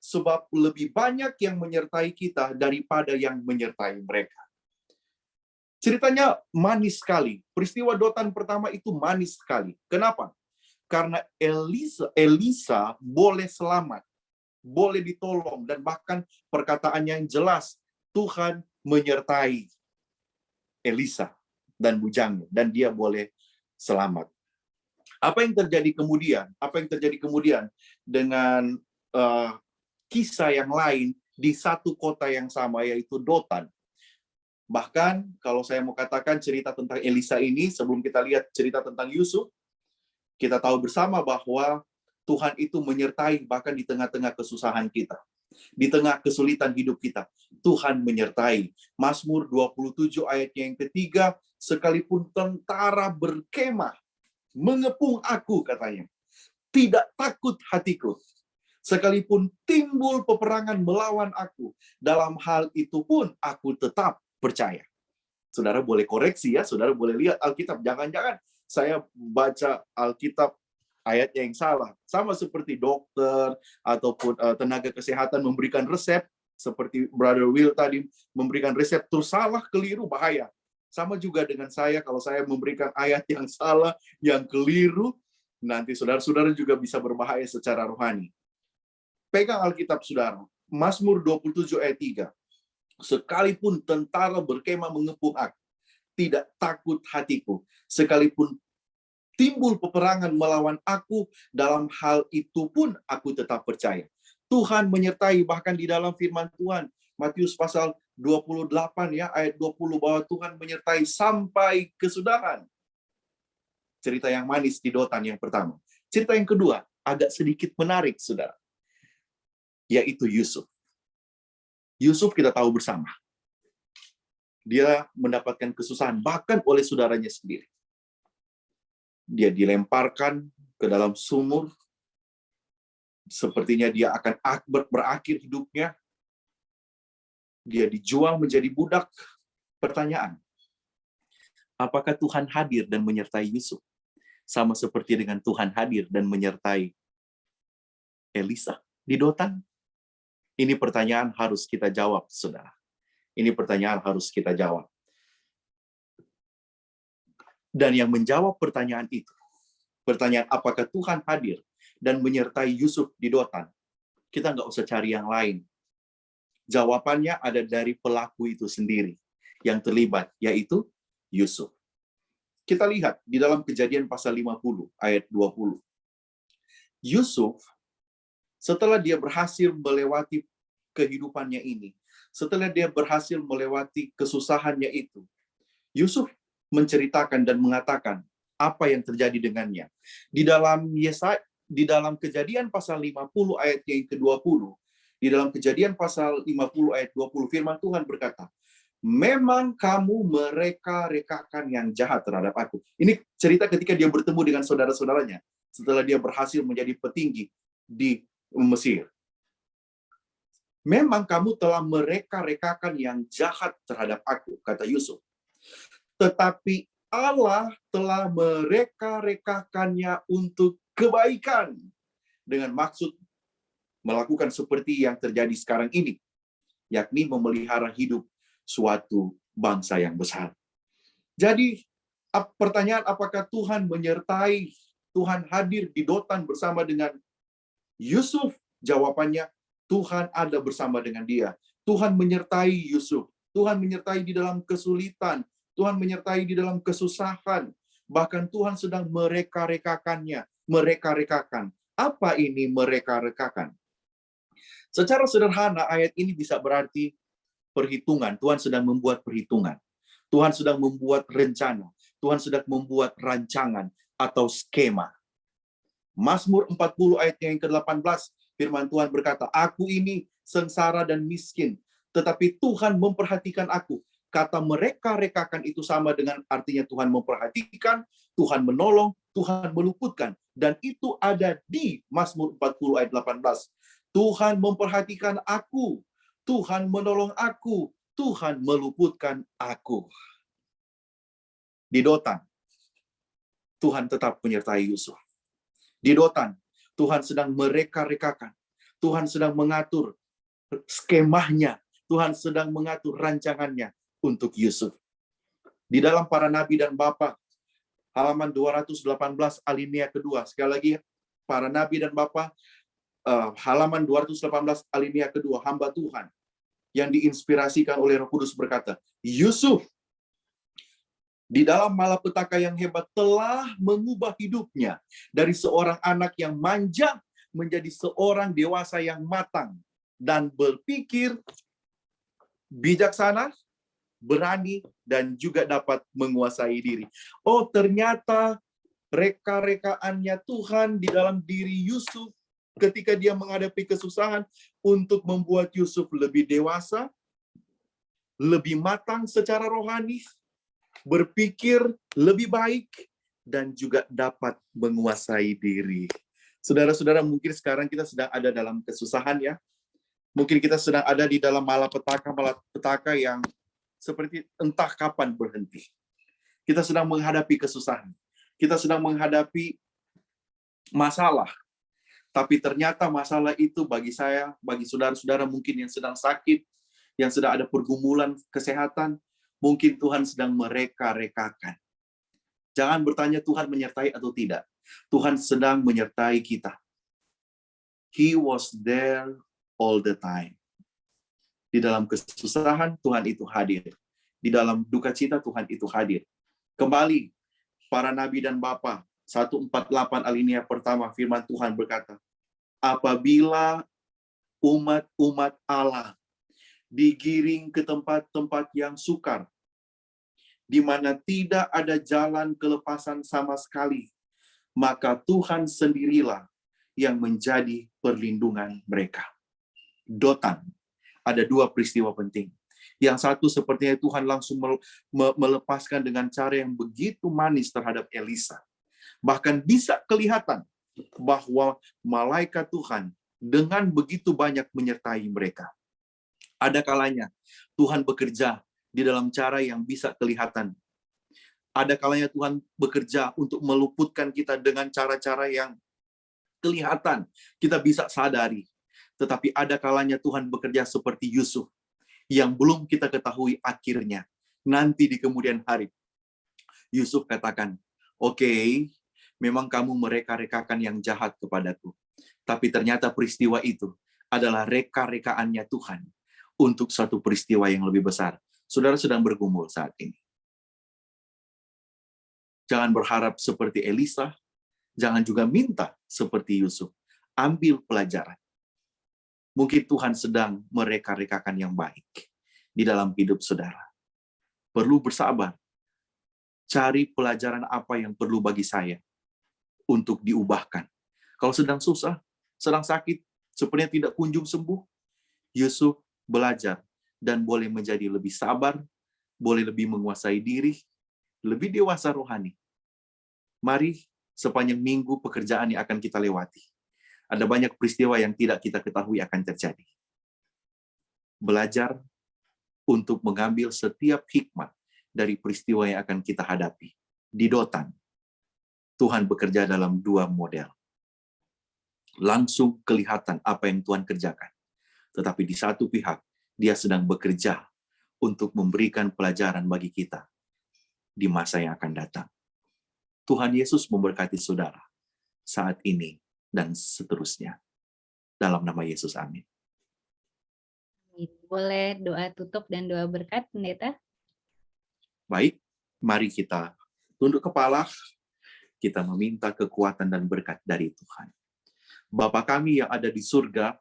sebab lebih banyak yang menyertai kita daripada yang menyertai mereka. Ceritanya manis sekali. Peristiwa Dotan pertama itu manis sekali. Kenapa? Karena Elisa boleh selamat, boleh ditolong, dan bahkan perkataan yang jelas, Tuhan menyertai. Elisa dan bujangnya, dan dia boleh selamat. Apa yang terjadi kemudian? Apa yang terjadi kemudian dengan kisah yang lain di satu kota yang sama, yaitu Dotan? Bahkan kalau saya mau katakan cerita tentang Elisa ini, sebelum kita lihat cerita tentang Yusuf, kita tahu bersama bahwa Tuhan itu menyertai bahkan di tengah-tengah kesusahan kita. Di tengah kesulitan hidup kita, Tuhan menyertai. Mazmur 27 ayatnya yang ketiga, sekalipun tentara berkemah mengepung aku, katanya, tidak takut hatiku. Sekalipun timbul peperangan melawan aku, dalam hal itu pun aku tetap percaya. Saudara boleh koreksi ya, saudara boleh lihat Alkitab. Jangan-jangan saya baca Alkitab ayatnya yang salah. Sama seperti dokter ataupun tenaga kesehatan memberikan resep, seperti Brother Will tadi memberikan resep terus salah, keliru, bahaya. Sama juga dengan saya, kalau saya memberikan ayat yang salah, yang keliru, nanti saudara-saudara juga bisa berbahaya secara rohani. Pegang Alkitab saudara, Mazmur 27 ayat 3. Sekalipun tentara berkemah mengepung aku, tidak takut hatiku. Sekalipun timbul peperangan melawan aku, dalam hal itu pun aku tetap percaya. Tuhan menyertai, bahkan di dalam firman Tuhan, Matius pasal 28 ya, ayat 20, bahwa Tuhan menyertai sampai kesudahan. Cerita yang manis di Dotan yang pertama. Cerita yang kedua, agak sedikit menarik, saudara. Yaitu Yusuf. Yusuf kita tahu bersama. Dia mendapatkan kesusahan, bahkan oleh saudaranya sendiri. Dia dilemparkan ke dalam sumur. Sepertinya dia akan berakhir hidupnya. Dia dijual menjadi budak. Pertanyaan, apakah Tuhan hadir dan menyertai Yusuf? Sama seperti dengan Tuhan hadir dan menyertai Elisa di Dotan? Ini pertanyaan harus kita jawab, saudara. Ini pertanyaan harus kita jawab. Dan yang menjawab pertanyaan itu, pertanyaan apakah Tuhan hadir dan menyertai Yusuf di Dotan, kita nggak usah cari yang lain. Jawabannya ada dari pelaku itu sendiri yang terlibat, yaitu Yusuf. Kita lihat di dalam Kejadian pasal 50 ayat 20. Yusuf, setelah dia berhasil melewati kehidupannya ini, setelah dia berhasil melewati kesusahannya itu, Yusuf menceritakan dan mengatakan apa yang terjadi dengannya. Di dalam Kejadian pasal 50 ayat yang ke-20, di dalam Kejadian pasal 50 ayat 20, firman Tuhan berkata, memang kamu mereka-rekakan yang jahat terhadap aku. Ini cerita ketika dia bertemu dengan saudara-saudaranya setelah dia berhasil menjadi petinggi di Mesir. Memang kamu telah mereka-rekakan yang jahat terhadap aku, kata Yusuf. Tetapi Allah telah mereka-rekakannya untuk kebaikan, dengan maksud melakukan seperti yang terjadi sekarang ini, yakni memelihara hidup suatu bangsa yang besar. Jadi, pertanyaan apakah Tuhan menyertai, Tuhan hadir di Dotan bersama dengan Yusuf? Jawabannya, Tuhan ada bersama dengan dia. Tuhan menyertai Yusuf. Tuhan menyertai di dalam kesulitan. Tuhan menyertai di dalam kesusahan. Bahkan Tuhan sedang mereka-rekakannya. Mereka-rekakan. Apa ini mereka-rekakan? Secara sederhana, ayat ini bisa berarti perhitungan. Tuhan sedang membuat perhitungan. Tuhan sedang membuat rencana. Tuhan sedang membuat rancangan atau skema. Mazmur 40 ayat yang ke-18, firman Tuhan berkata, aku ini sengsara dan miskin, tetapi Tuhan memperhatikan aku. Kata mereka-rekakan itu sama dengan artinya Tuhan memperhatikan, Tuhan menolong, Tuhan meluputkan. Dan itu ada di Mazmur 40 ayat 18. Tuhan memperhatikan aku, Tuhan menolong aku, Tuhan meluputkan aku. Di Dotan, Tuhan tetap menyertai Yusuf. Di Dotan, Tuhan sedang mereka-rekakan. Tuhan sedang mengatur skemanya. Tuhan sedang mengatur rancangannya untuk Yusuf. Di dalam Para Nabi dan Bapa, halaman 218 alinea kedua. Sekali lagi, Para Nabi dan Bapa, halaman 218 alinea kedua, hamba Tuhan yang diinspirasikan oleh Roh Kudus berkata, Yusuf di dalam malapetaka yang hebat telah mengubah hidupnya dari seorang anak yang manja menjadi seorang dewasa yang matang dan berpikir bijaksana, berani, dan juga dapat menguasai diri. Oh, ternyata reka-rekaannya Tuhan di dalam diri Yusuf ketika dia menghadapi kesusahan untuk membuat Yusuf lebih dewasa, lebih matang secara rohani, berpikir lebih baik, dan juga dapat menguasai diri. Saudara-saudara, mungkin sekarang kita sedang ada dalam kesusahan ya. Mungkin kita sedang ada di dalam malapetaka yang seperti entah kapan berhenti. Kita sedang menghadapi kesusahan. Kita sedang menghadapi masalah. Tapi ternyata masalah itu bagi saya, bagi saudara-saudara mungkin yang sedang sakit, yang sedang ada pergumulan kesehatan, mungkin Tuhan sedang mereka-rekakan. Jangan bertanya Tuhan menyertai atau tidak. Tuhan sedang menyertai kita. He was there all the time. Di dalam kesusahan, Tuhan itu hadir. Di dalam duka cita, Tuhan itu hadir. Kembali, para nabi dan bapa, 148 alinea pertama, firman Tuhan berkata, apabila umat-umat Allah digiring ke tempat-tempat yang sukar, di mana tidak ada jalan kelepasan sama sekali, maka Tuhan sendirilah yang menjadi perlindungan mereka. Dotan, ada dua peristiwa penting. Yang satu sepertinya Tuhan langsung melepaskan dengan cara yang begitu manis terhadap Elisa. Bahkan bisa kelihatan bahwa malaikat Tuhan dengan begitu banyak menyertai mereka. Ada kalanya Tuhan bekerja di dalam cara yang bisa kelihatan. Ada kalanya Tuhan bekerja untuk meluputkan kita dengan cara-cara yang kelihatan, kita bisa sadari. Tetapi ada kalanya Tuhan bekerja seperti Yusuf, yang belum kita ketahui akhirnya. Nanti di kemudian hari, Yusuf katakan, oke, memang kamu mereka-rekakan yang jahat kepadaku. Tapi ternyata peristiwa itu adalah reka-rekaannya Tuhan untuk satu peristiwa yang lebih besar. Saudara sedang bergumul saat ini. Jangan berharap seperti Elisa, jangan juga minta seperti Yusuf. Ambil pelajaran. Mungkin Tuhan sedang mereka-rekakan yang baik di dalam hidup saudara. Perlu bersabar. Cari pelajaran apa yang perlu bagi saya untuk diubahkan. Kalau sedang susah, sedang sakit, sepertinya tidak kunjung sembuh, Yusuf belajar dan boleh menjadi lebih sabar, boleh lebih menguasai diri, lebih dewasa rohani. Mari sepanjang minggu pekerjaan yang akan kita lewati. Ada banyak peristiwa yang tidak kita ketahui akan terjadi. Belajar untuk mengambil setiap hikmat dari peristiwa yang akan kita hadapi. Di Dotan, Tuhan bekerja dalam dua model. Langsung kelihatan apa yang Tuhan kerjakan. Tetapi di satu pihak, dia sedang bekerja untuk memberikan pelajaran bagi kita di masa yang akan datang. Tuhan Yesus memberkati saudara saat ini dan seterusnya. Dalam nama Yesus, amin. Boleh doa tutup dan doa berkat, Pendeta? Baik, mari kita tunduk kepala, kita meminta kekuatan dan berkat dari Tuhan. Bapa kami yang ada di surga,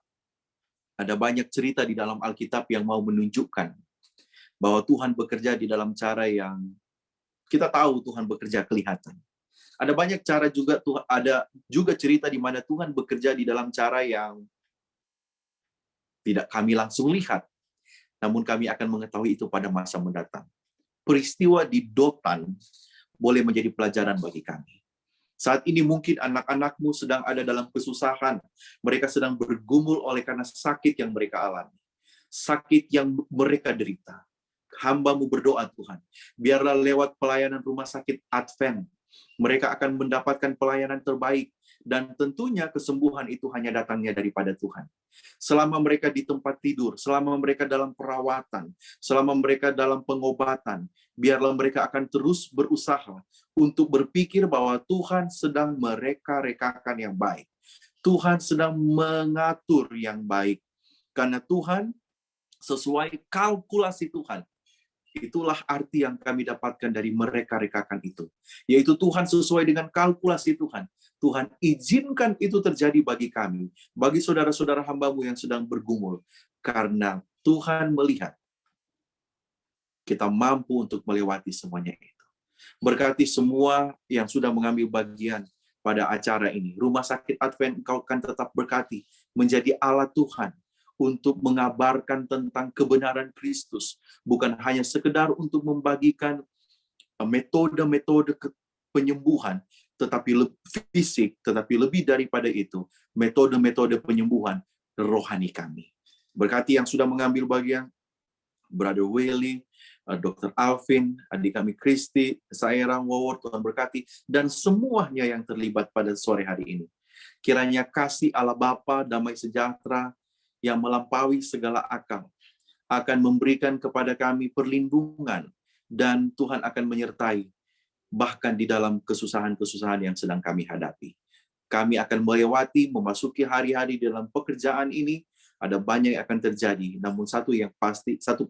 ada banyak cerita di dalam Alkitab yang mau menunjukkan bahwa Tuhan bekerja di dalam cara yang kita tahu Tuhan bekerja kelihatan. Ada banyak cara juga, ada juga cerita di mana Tuhan bekerja di dalam cara yang tidak kami langsung lihat, namun kami akan mengetahui itu pada masa mendatang. Peristiwa di Dotan boleh menjadi pelajaran bagi kami. Saat ini mungkin anak-anakmu sedang ada dalam kesusahan. Mereka sedang bergumul oleh karena sakit yang mereka alami. Sakit yang mereka derita. Hamba-Mu berdoa Tuhan, biarlah lewat pelayanan rumah sakit Advent, mereka akan mendapatkan pelayanan terbaik, dan tentunya kesembuhan itu hanya datangnya daripada Tuhan. Selama mereka di tempat tidur, selama mereka dalam perawatan, selama mereka dalam pengobatan, biarlah mereka akan terus berusaha untuk berpikir bahwa Tuhan sedang mereka-rekakan yang baik. Tuhan sedang mengatur yang baik. Karena Tuhan, sesuai kalkulasi Tuhan, Itulah arti yang kami dapatkan dari mereka-rekakan itu. Yaitu Tuhan sesuai dengan kalkulasi Tuhan. Tuhan izinkan itu terjadi bagi kami, bagi saudara-saudara hamba-Mu yang sedang bergumul. Karena Tuhan melihat kita mampu untuk melewati semuanya itu. Berkati semua yang sudah mengambil bagian pada acara ini. Rumah Sakit Advent Engkau akan tetap berkati, menjadi alat Tuhan untuk mengabarkan tentang kebenaran Kristus. Bukan hanya sekedar untuk membagikan metode-metode penyembuhan, tetapi fisik, tetapi lebih daripada itu, metode-metode penyembuhan rohani kami. Berkati yang sudah mengambil bagian, Brother Willy, Dr. Alvin, adik kami Kristi, Sairang, Wawor, Tuhan berkati, dan semuanya yang terlibat pada sore hari ini. Kiranya kasih Allah Bapa, damai sejahtera, yang melampaui segala akal, akan memberikan kepada kami perlindungan, dan Tuhan akan menyertai, bahkan di dalam kesusahan-kesusahan yang sedang kami hadapi. Kami akan melewati, memasuki hari-hari dalam pekerjaan ini. Ada banyak yang akan terjadi, namun satu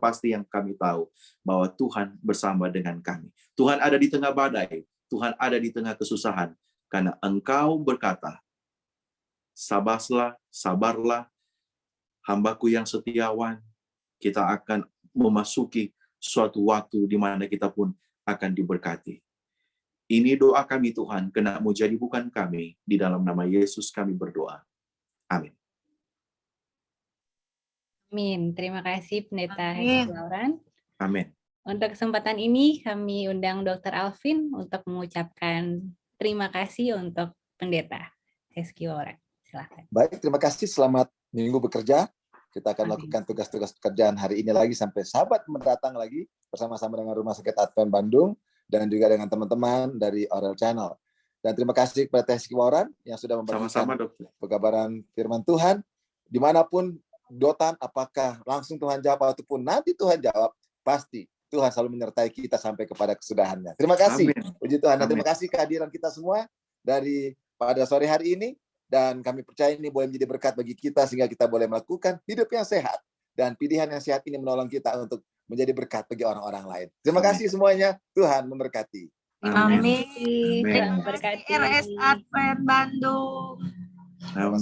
pasti yang kami tahu, bahwa Tuhan bersama dengan kami. Tuhan ada di tengah badai, Tuhan ada di tengah kesusahan, karena Engkau berkata, sabarlah, hambaku yang setiawan, kita akan memasuki suatu waktu di mana kita pun akan diberkati. Ini doa kami Tuhan, kena-Mu jadi bukan kami, di dalam nama Yesus kami berdoa. Amin. Amin. Terima kasih Pendeta Amin. Heski Lauran. Amin. Untuk kesempatan ini kami undang Dr. Alvin untuk mengucapkan terima kasih untuk Pendeta Heski Lauran. Silakan. Baik, terima kasih. Selamat minggu bekerja. Kita akan melakukan tugas-tugas pekerjaan hari ini lagi sampai Sabat mendatang lagi bersama-sama dengan Rumah Sakit Advent Bandung dan juga dengan teman-teman dari Oral Channel. Dan terima kasih kepada Heski Lauran yang sudah membagikan pekabaran firman Tuhan. Dimanapun Dotan, apakah langsung Tuhan jawab ataupun nanti Tuhan jawab, pasti Tuhan selalu menyertai kita sampai kepada kesudahannya. Terima kasih. Amin. Puji Tuhan. Dan terima kasih kehadiran kita semua dari pada sore hari ini. Dan kami percaya ini boleh menjadi berkat bagi kita sehingga kita boleh melakukan hidup yang sehat. Dan pilihan yang sehat ini menolong kita untuk menjadi berkat bagi orang-orang lain. Terima kasih semuanya. Tuhan memberkati. Amin. Terima kasih. Terima kasih RS Advent Bandung. Amin.